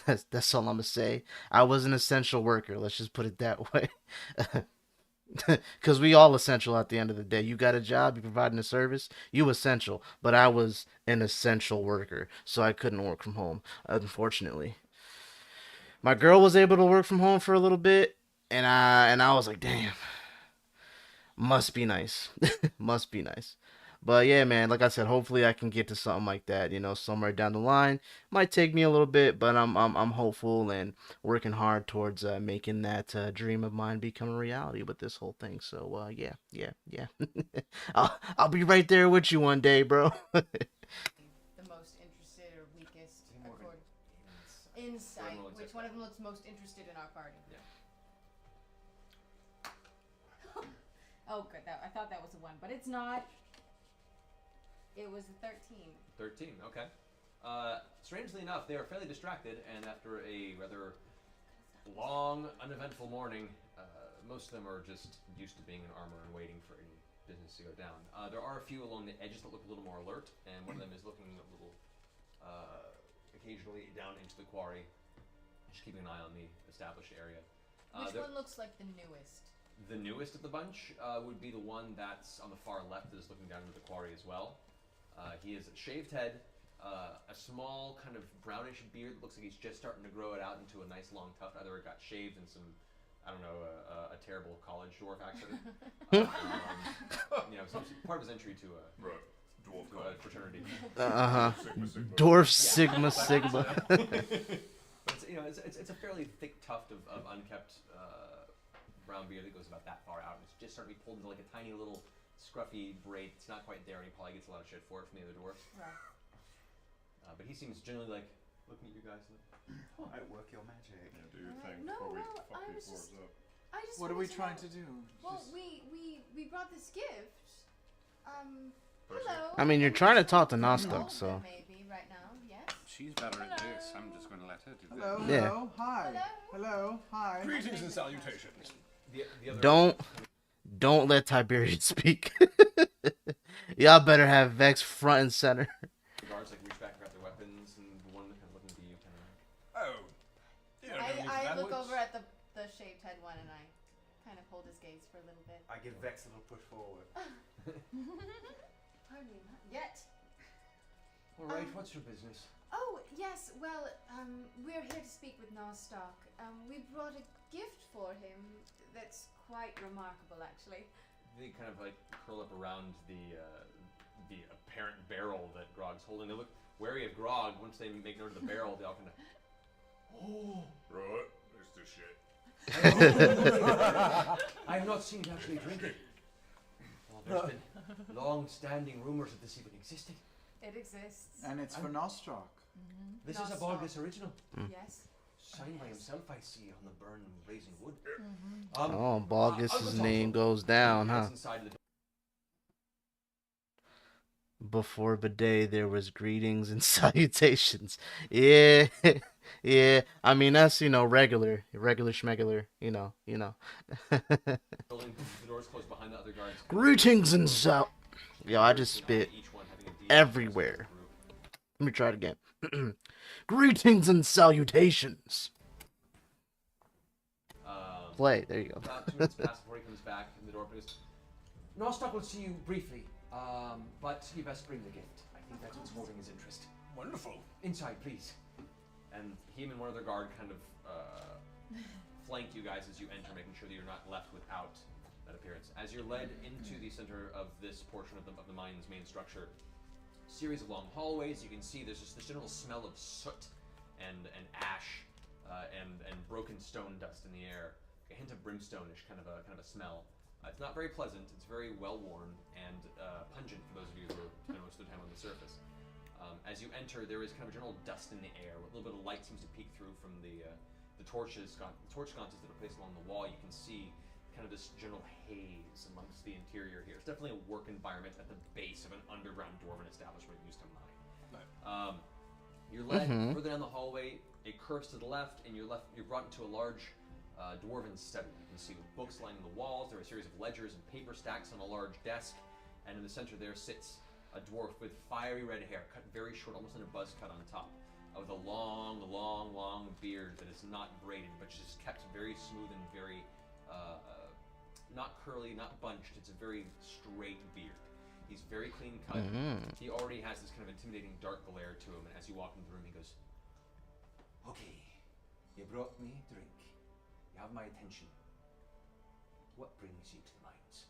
That's all I'm gonna say. I was an essential worker, let's just put it that way. Because we all essential at the end of the day. You got a job, you providing a service, you essential. But I was an essential worker, so I couldn't work from home, unfortunately. My girl was able to work from home for a little bit, and I was like, damn, must be nice, must be nice. But yeah, man, like I said, hopefully I can get to something like that, somewhere down the line. Might take me a little bit, but I'm hopeful and working hard towards making that dream of mine become a reality with this whole thing. So yeah, yeah, yeah. I'll be right there with you one day, bro. The most interested or weakest accord. Insight. Which one of them looks most interested in our party? Yeah. Oh, good. I thought that was the one, but it's not. It was a 13. 13, okay. Strangely enough, they are fairly distracted, and after a rather long, uneventful morning, most of them are just used to being in armor and waiting for any business to go down. There are a few along the edges that look a little more alert, and one of them is looking a little occasionally down into the quarry, just keeping an eye on the established area. Which one looks like the newest? The newest of the bunch would be the one that's on the far left that is looking down into the quarry as well. He has a shaved head, a small kind of brownish beard that looks like he's just starting to grow it out into a nice long tuft. Either it got shaved in some, I don't know, a terrible college dwarf accident. Some part of his entry to a fraternity. Dwarf Sigma Sigma. But it's a fairly thick tuft of unkept brown beard that goes about that far out. It's just starting to be pulled into like a tiny little scruffy braid. It's not quite there, and he probably gets a lot of shit for it from the other dwarfs. Right. But he seems generally like looking at you guys. I work your magic. Yeah, do your thing No, before we well, fuck these dwarves up. What are we trying to do? Well, we brought this gift. Hello. I mean, you're trying to talk to Nostoc, so. Maybe right now, yes. She's better at this. I'm just going to let her do that. Hello, Yeah. hello, hi. Hello, hi. Greetings and salutations. Don't let Tiberius speak. Y'all better have Vex front and center. The guards like reach back and grab their weapons, and the one kind of looking to you kind of. I look over at the shaved head one and I kind of hold his gaze for a little bit. I give Vex a little push forward. Pardon me, not yet. All right, what's your business? Oh, yes, well, we're here to speak with Nostoc. We brought a gift for him that's quite remarkable, actually. They kind of like curl up around the apparent barrel that Grog's holding. They look wary of Grog. Once they make note of the barrel, they all kind of. Oh, right. There's this shit. I have not seen it actually drink it. Well, there's been long-standing rumors that this even existed. It exists. And it's for Nostoc. This is a Borges original. Yes. Signed by himself, I see, on the burn blazing wood. Oh, Balgus's name goes down, huh? Before bidet, there was greetings and salutations. Yeah, yeah. I mean, that's, regular schmegular, The doors closed behind the other guards. Greetings and sal. Yo, I just spit everywhere. Let me try it again. Greetings and salutations. Play. There you go. About 2 minutes pass before he comes back, and the door opens. Nostoc will see you briefly, but you best bring the gift. I think that's what's holding his interest. Wonderful. Inside, please. And him and one other guard kind of flank you guys as you enter, making sure that you're not left without that appearance. As you're led into the center of this portion of the mine's main structure, series of long hallways. You can see there's just this general smell of soot and ash and broken stone dust in the air. A hint of brimstone-ish kind of a smell. It's not very pleasant. It's very well worn and pungent for those of you who spend most of the time on the surface. As you enter, there is kind of a general dust in the air. A little bit of light seems to peek through from the the torch sconces that are placed along the wall, you can see kind of this general haze amongst the interior here. It's definitely a work environment at the base of an underground dwarven establishment used to mine. You're led further down the hallway. It curves to the left, and you're brought into a large dwarven study. You can see books lining the walls. There are a series of ledgers and paper stacks on a large desk, and in the center there sits a dwarf with fiery red hair, cut very short, almost in a buzz cut on top, with a long beard that is not braided, but just kept very smooth and very, not curly, not bunched. It's a very straight beard. He's very clean cut. He already has this kind of intimidating dark glare to him, and as you walk into the room, he goes, "Okay, you brought me a drink. You have my attention. What brings you to the mines?"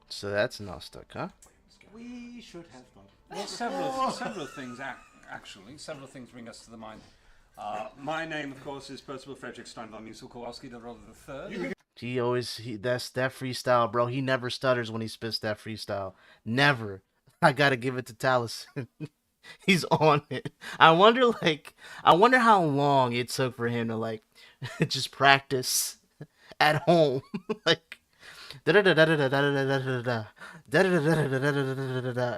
So that's Nostoc, huh? We should have thought. Well, several things, actually. Several things bring us to the mind. My name, of course, is Percival Frederick Stein von Musil-Kowalski, the Brother III. That's that freestyle, bro. He never stutters when he spits that freestyle. Never. I gotta give it to Taliesin. He's on it. I wonder how long it took for him to like just practice at home. Like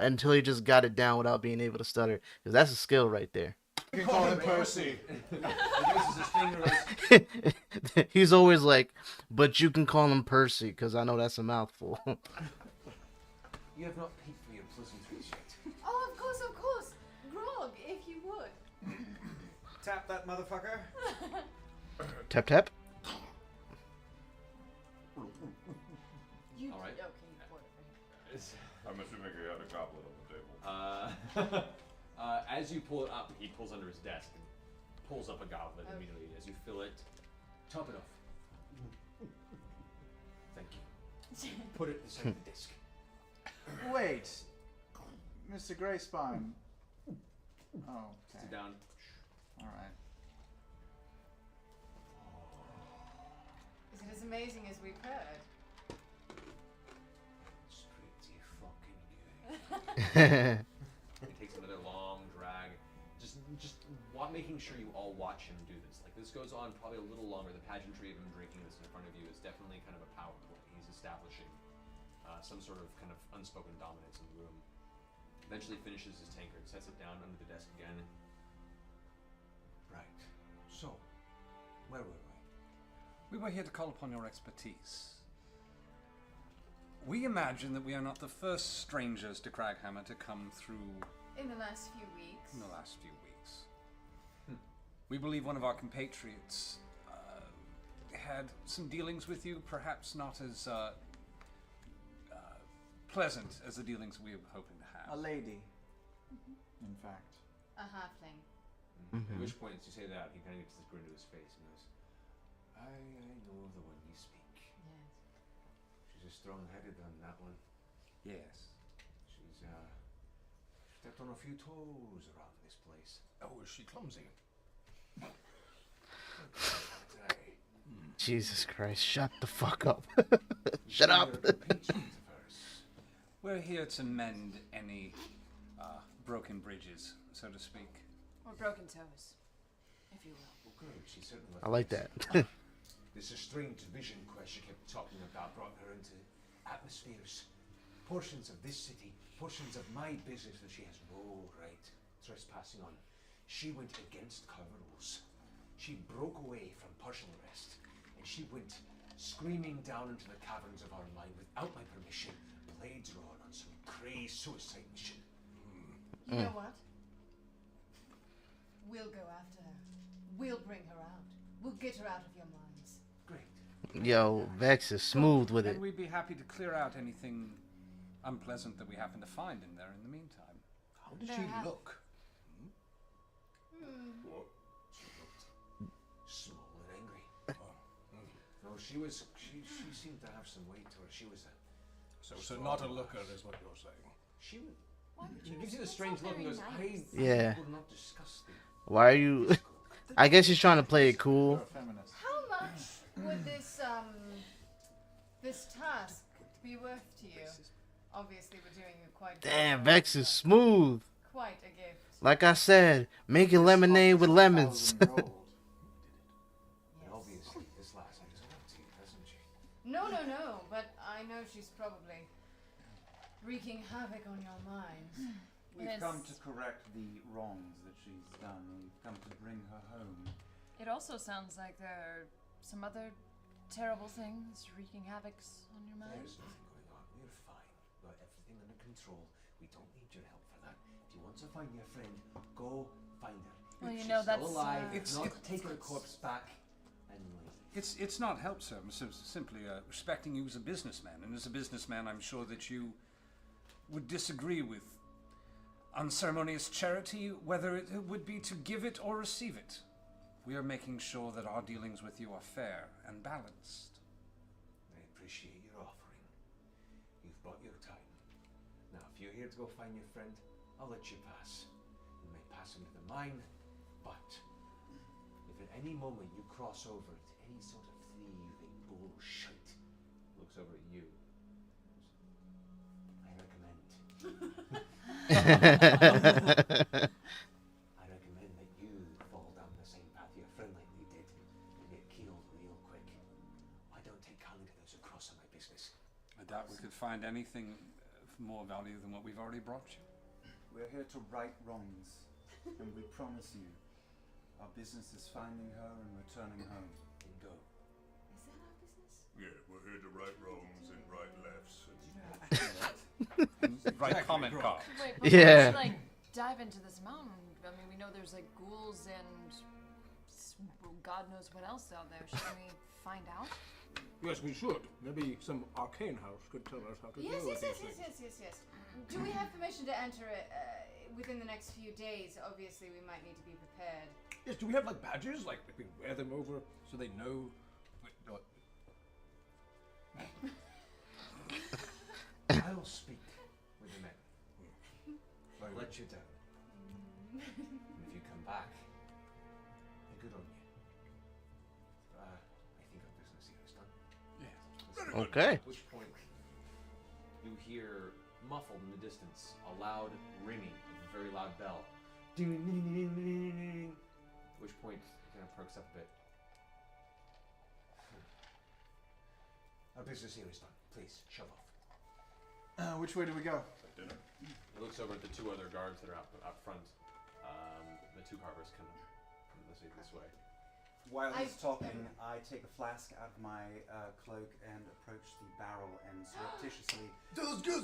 until he just got it down without being able to stutter. Because that's a skill right there. You can call him Percy. He's always like, but you can call him Percy, because I know that's a mouthful. You have not paid for your pleasantries yet. Oh, of course. Grog, if you would. Tap that motherfucker. Tap tap. You, all right. Okay, whatever. I'm assuming he had a goblet on the table. As you pull it up, he pulls under his desk and pulls up a goblet immediately. As you fill it, top it off. Thank you. Put it beside the disc. Wait, Mr. Greyspine. Oh, okay. Sit down. All right. Is it as amazing as we've heard? It's pretty fucking good. He takes another long drag, just making sure you all watch him do this. Like, this goes on probably a little longer. The pageantry of him drinking this in front of you is definitely kind of a power play. He's establishing some sort of kind of unspoken dominance in the room. Eventually finishes his tankard, sets it down under the desk again. Right. So, where were we? We were here to call upon your expertise. We imagine that we are not the first strangers to Kraghammer to come through In the last few weeks. in the last few weeks. We believe one of our compatriots had some dealings with you, perhaps not as pleasant as the dealings we were hoping to A have. lady, in fact. A halfling. At which point, as you say that, he kind of gets this grin to his face and goes, I know the one you speak. Yes. She's a strong-headed one, that one. Yes. She's stepped on a few toes around this place. Oh, is she clumsy? Jesus Christ, shut the fuck up. Shut up. We're here to mend any broken bridges, so to speak. Or broken toes, if you will. Oh, good. She certainly I like that. This strange vision quest she kept talking about brought her into atmospheres, portions of this city, portions of my business that she has no right trespassing on. She went against clever rules. She broke away from partial arrest, and she went screaming down into the caverns of our mine without my permission, blades drawn on some crazed suicide mission. You know what? We'll go after her. We'll bring her out. We'll get her out of your minds. Great. Yo, Vex is smooth with it. And we'd be happy to clear out anything unpleasant that we happen to find in there in the meantime. How did she look? Small and angry. No, she seemed to have some weight to her. She was a So not a looker is what you're saying. She would. He gives you the strange look and goes, Yeah. will not discuss the Why are you... I guess he's trying to play it cool. You're a feminist. How much would this task be worth to you? Obviously, we're doing you quite. Damn, Vex is smooth. Quite a gift. Like I said, making lemonade with lemons. wreaking havoc on your mind. We've Yes. come to correct the wrongs that she's done. We've come to bring her home. It also sounds like there are some other terrible things wreaking havocs on your mind. There's nothing going on. We're fine. We've got everything under control. We don't need your help for that. If you want to find your friend, go find her. Well, If you she's know, still that's, alive. It's- Not it- take her corpse back and leave. It's not help, sir. It's simply respecting you as a businessman. And as a businessman, I'm sure that you would disagree with unceremonious charity, whether it would be to give it or receive it. We are making sure that our dealings with you are fair and balanced. I appreciate your offering. You've bought your time. Now, if you're here to go find your friend, I'll let you pass. You may pass him to the mine, but if at any moment you cross over to any sort of thieving bullshit, looks over at you, I recommend. I recommend that you fall down the same path your friend likely did and get killed real quick. I don't take kindly to those who cross on my business. I doubt we could find anything of more value than what we've already brought you. We're here to right wrongs, and we promise you, our business is finding her and returning home. Bingo. Is that our business? Yeah, we're here to right wrongs and right lefts. Right comment, Carl. Wait, but Yeah. let's, like, dive into this mountain. I mean, we know there's, like, ghouls and God knows what else out there. Should we find out? Yes, we should. Maybe some arcane house could tell us how to Yes, deal yes, with yes, these yes, things. yes, yes, yes. Do we have permission to enter it within the next few days? Obviously, we might need to be prepared. Yes, do we have like badges? Like we can wear them over so they know. Wait, no. I'll speak with the men. I'll let you down. And if you come back, then good on you. I think our business here is done. Yeah. Okay. At which point you hear muffled in the distance a loud ringing of a very loud bell. Ding, ding, ding, ding, ding, ding. At which point it kind of perks up a bit. Our business here is done. Please, shove off. Which way do we go? Dinner. He looks over at the two other guards that are out front. The two carvers come this way. While he's talking, I take a flask out of my cloak and approach the barrel and surreptitiously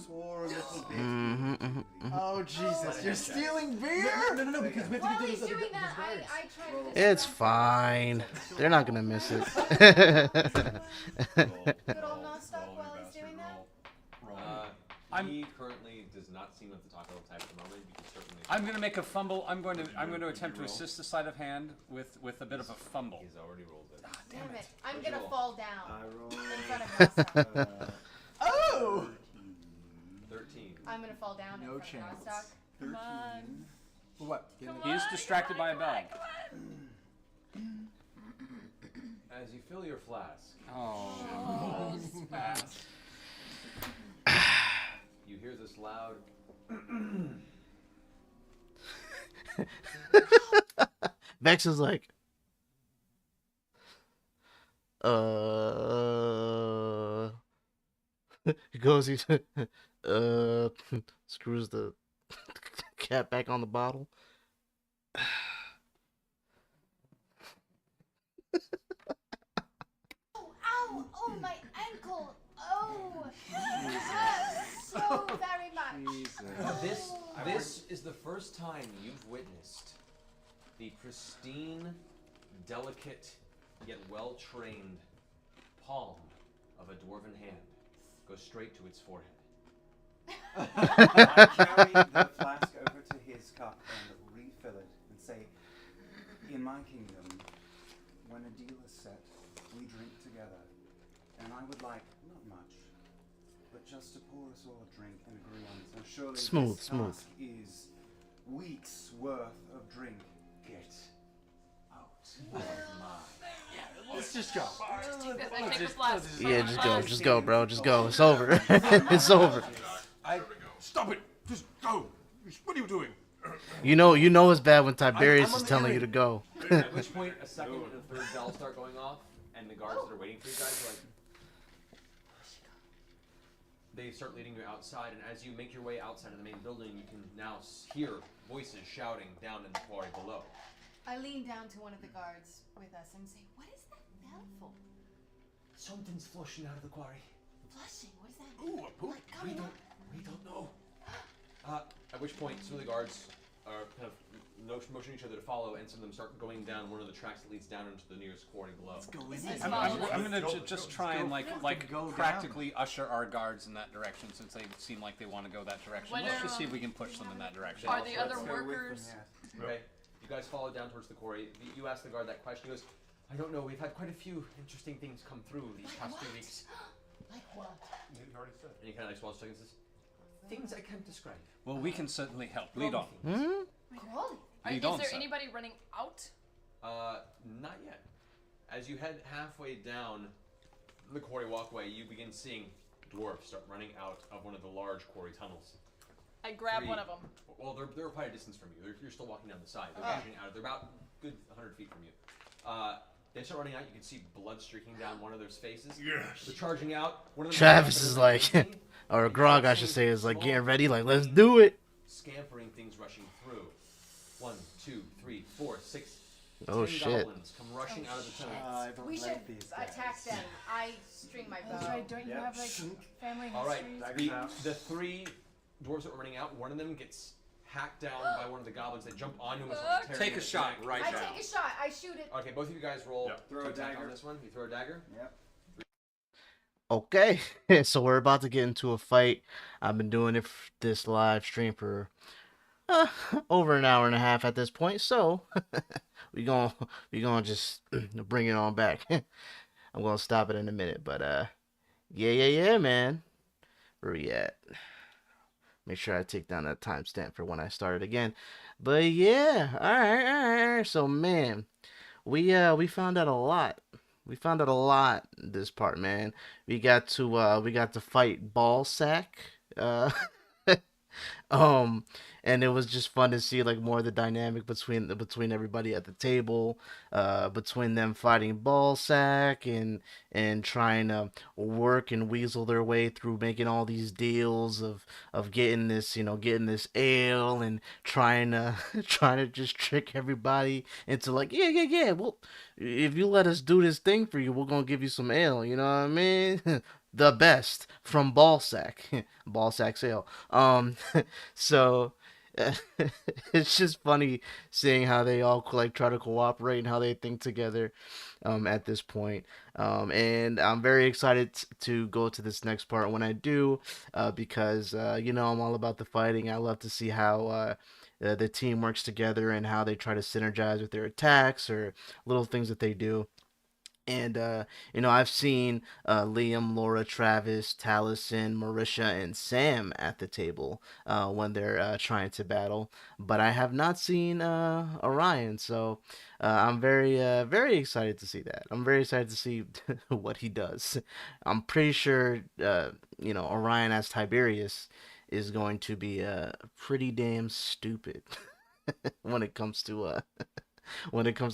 pour a little bit. into the- Oh Jesus! You're stealing beer? No, because we have While to get he's those other doing that, guards. I try to distract It's him. fine. They're not gonna miss it. Good old Nostoc while he's doing that. He currently does not seem of the taco type at the moment. You can certainly. I'm going to make a fumble. I'm going to attempt to assist the sleight of hand with a bit of a fumble. He's already rolled it. Damn it! I'm What'd you gonna roll? fall down I roll in front of Nostoc. Oh! 13. I'm gonna fall down in No front chance. of Nostoc. Come on. For what? Getting He is distracted by a bell. As you fill your flask, Oh. you hear this loud. Vex is like, he goes, he screws the cap back on the bottle. Ow! Oh, my ankle! Oh! It hurts so very much. This is the first time you've witnessed the pristine, delicate, yet well-trained palm of a dwarven hand go straight to its forehead. I carry the flask over to his cup and refill it and say, in my kingdom, when a deal is set, we drink together. And I would like, not much, but just to pour us all a drink and agree on it. So surely Smooth, this smooth. task is weeks worth of drink. Get out. Let's just go. I take the flask. Yeah, just go, bro. Just go. It's over. It's over. Stop it! Just go! What are you doing? You know it's bad when Tiberius I'm on is the telling errand. you to go. At which point, a second and a third bell start going off, and the guards that are waiting for you guys are like, they start leading you outside, and as you make your way outside of the main building, you can now hear voices shouting down in the quarry below. I lean down to one of the guards with us and say, "What is that bell for?" Something's flushing out of the quarry. Flushing? What does that mean? Ooh, a poop. Like coming up? We don't know. At which point, some of the guards are kind of motioning each other to follow, and some of them start going down one of the tracks that leads down into the nearest quarry below. Let's go in Is there. it I'm gonna just try and go practically usher our guards in that direction, since they seem like they want to go that direction. When Let's are, just see if we can push them in that direction. Are the other Let's go with them, workers? yeah. Okay, you guys follow down towards the quarry. You ask the guard that question. He goes, "I don't know. We've had quite a few interesting things come through these past 2 weeks." Like what? You already said. And he kind of like swallows seconds and says, "Things I can't describe." Well, we can certainly help. Lead on. Crawly. Lead Is on, there sir. anybody running out? Not yet. As you head halfway down the quarry walkway, you begin seeing dwarves start running out of one of the large quarry tunnels. I grab 3. one of them. Well, they're quite a distance from you. You're still walking down the side. They're rushing out. They're about good 100 feet from you. They start running out. You can see blood streaking down one of their faces. Yes. They're charging out. One of them Travis is like, or Grog, I should say, is like getting ready. Like, let's do it. Scampering things rushing through. 1, 2, 3, 4, 6. Oh 10 shit. goblins come rushing out of the tunnel. I don't We should like these guys. attack them. I string my bow. That's right. Don't you Yep. have like family All right, histories? the 3 dwarves that were running out, one of them gets hacked down by one of the goblins. They jump onto him and start tearing Take a his shot neck. right I now. take a shot. I shoot it. Okay, both of you guys roll. Yep. Throw to a attack dagger. on this one. You throw a dagger. Yep. Okay, so we're about to get into a fight. I've been doing it this live stream for over an hour and a half at this point, so we gonna just bring it on back. I'm gonna stop it in a minute, but yeah, man. Where we at? Make sure I take down that timestamp for when I started again. But yeah, all right. So man, we found out a lot. We found out a lot this part, man. We got to fight Ballsack. And it was just fun to see like more of the dynamic between everybody at the table, between them fighting Ballsack and trying to work and weasel their way through making all these deals of getting this ale and trying to trying to just trick everybody into like yeah, well, if you let us do this thing for you, we're gonna give you some ale, you know what I mean? The best from Ballsack. Ballsack ale. So it's just funny seeing how they all like try to cooperate and how they think together at this point. And I'm very excited to go to this next part when I do, because I'm all about the fighting. I love to see how the team works together and how they try to synergize with their attacks or little things that they do. And I've seen Liam, Laura, Travis, Taliesin, Marisha, and Sam at the table when they're trying to battle, but I have not seen Orion. So I'm very excited to see that. I'm very excited to see what he does. I'm pretty sure Orion as Tiberius is going to be pretty damn stupid when it comes to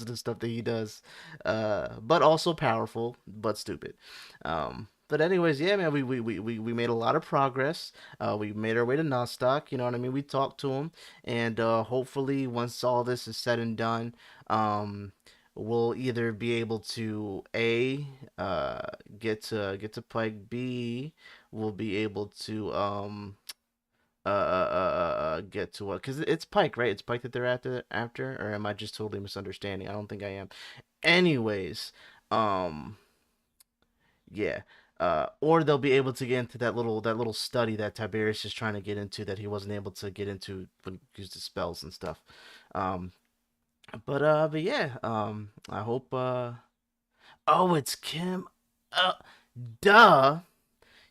the stuff that he does, but also powerful, but stupid. But anyways, yeah, man, we made a lot of progress. We made our way to Nostoc, you know what I mean? We talked to him, and hopefully once all this is said and done, we'll either be able to get to Pike, B, we'll be able to get to what, because it's Pike, right? It's Pike that they're after, or am I just totally misunderstanding? I don't think I am. Anyways, yeah, or they'll be able to get into that little study that Tiberius is trying to get into that he wasn't able to get into when he used his spells and stuff. But yeah, I hope oh, it's Kim. Duh.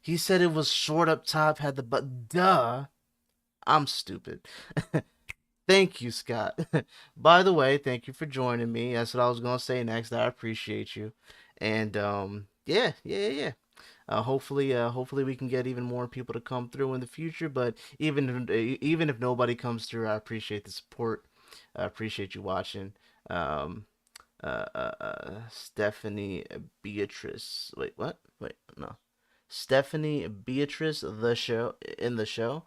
He said it was short up top, had the butt. Duh. I'm stupid. Thank you, Scott. By the way, thank you for joining me. That's what I was gonna say next. I appreciate you. And yeah. Hopefully we can get even more people to come through in the future. But even if nobody comes through, I appreciate the support. I appreciate you watching. Stephanie Beatrice. Wait, what? Wait, no. Stephanie Beatrice the show in the show.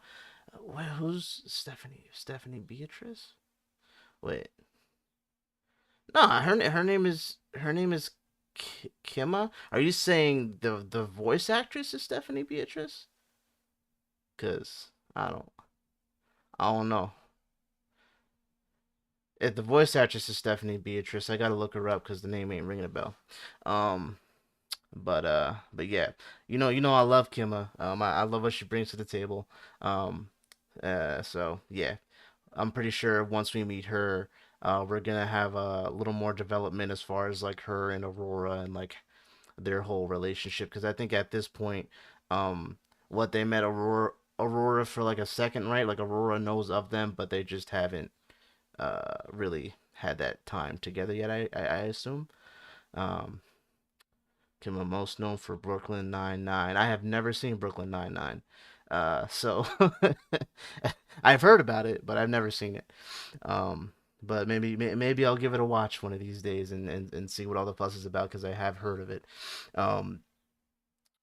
Wait, who's Stephanie? Stephanie Beatrice? Wait, no, her name is Kimma. Are you saying the voice actress is Stephanie Beatrice? Cause I don't know. If the voice actress is Stephanie Beatrice, I gotta look her up because the name ain't ringing a bell. Um, but yeah, I love Kimma. I love what she brings to the table. Um, so yeah, I'm pretty sure once we meet her, we're gonna have a little more development as far as like her and Aurora and like their whole relationship. Because I think at this point, um, what they met Aurora for like a second, right? Like Aurora knows of them, but they just haven't really had that time together yet. I assume. Um, Kim most known for Brooklyn Nine-Nine. I have never seen Brooklyn Nine-Nine. So I've heard about it, but I've never seen it. But maybe I'll give it a watch one of these days and see what all the fuss is about because I have heard of it. Um,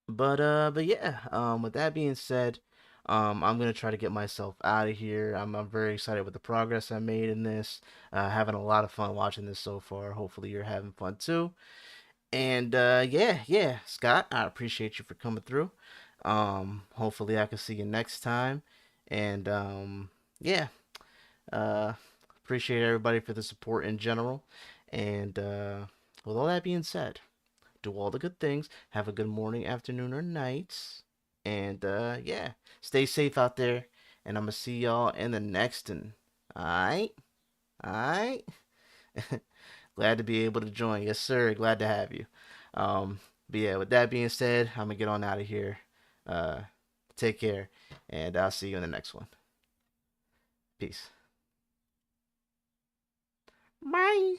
but yeah. With that being said, I'm gonna try to get myself out of here. I'm very excited with the progress I made in this. Having a lot of fun watching this so far. Hopefully you're having fun too. And yeah, Scott, I appreciate you for coming through. Hopefully I can see you next time. And yeah, uh, appreciate everybody for the support in general. And with all that being said, do all the good things. Have a good morning, afternoon, or night. And yeah, stay safe out there. And I'm gonna see y'all in the next one. Alright? Alright? Glad to be able to join. Yes, sir. Glad to have you. But yeah, with that being said, I'm gonna get on out of here. Uh, take care, and I'll see you in the next one. Peace. Bye.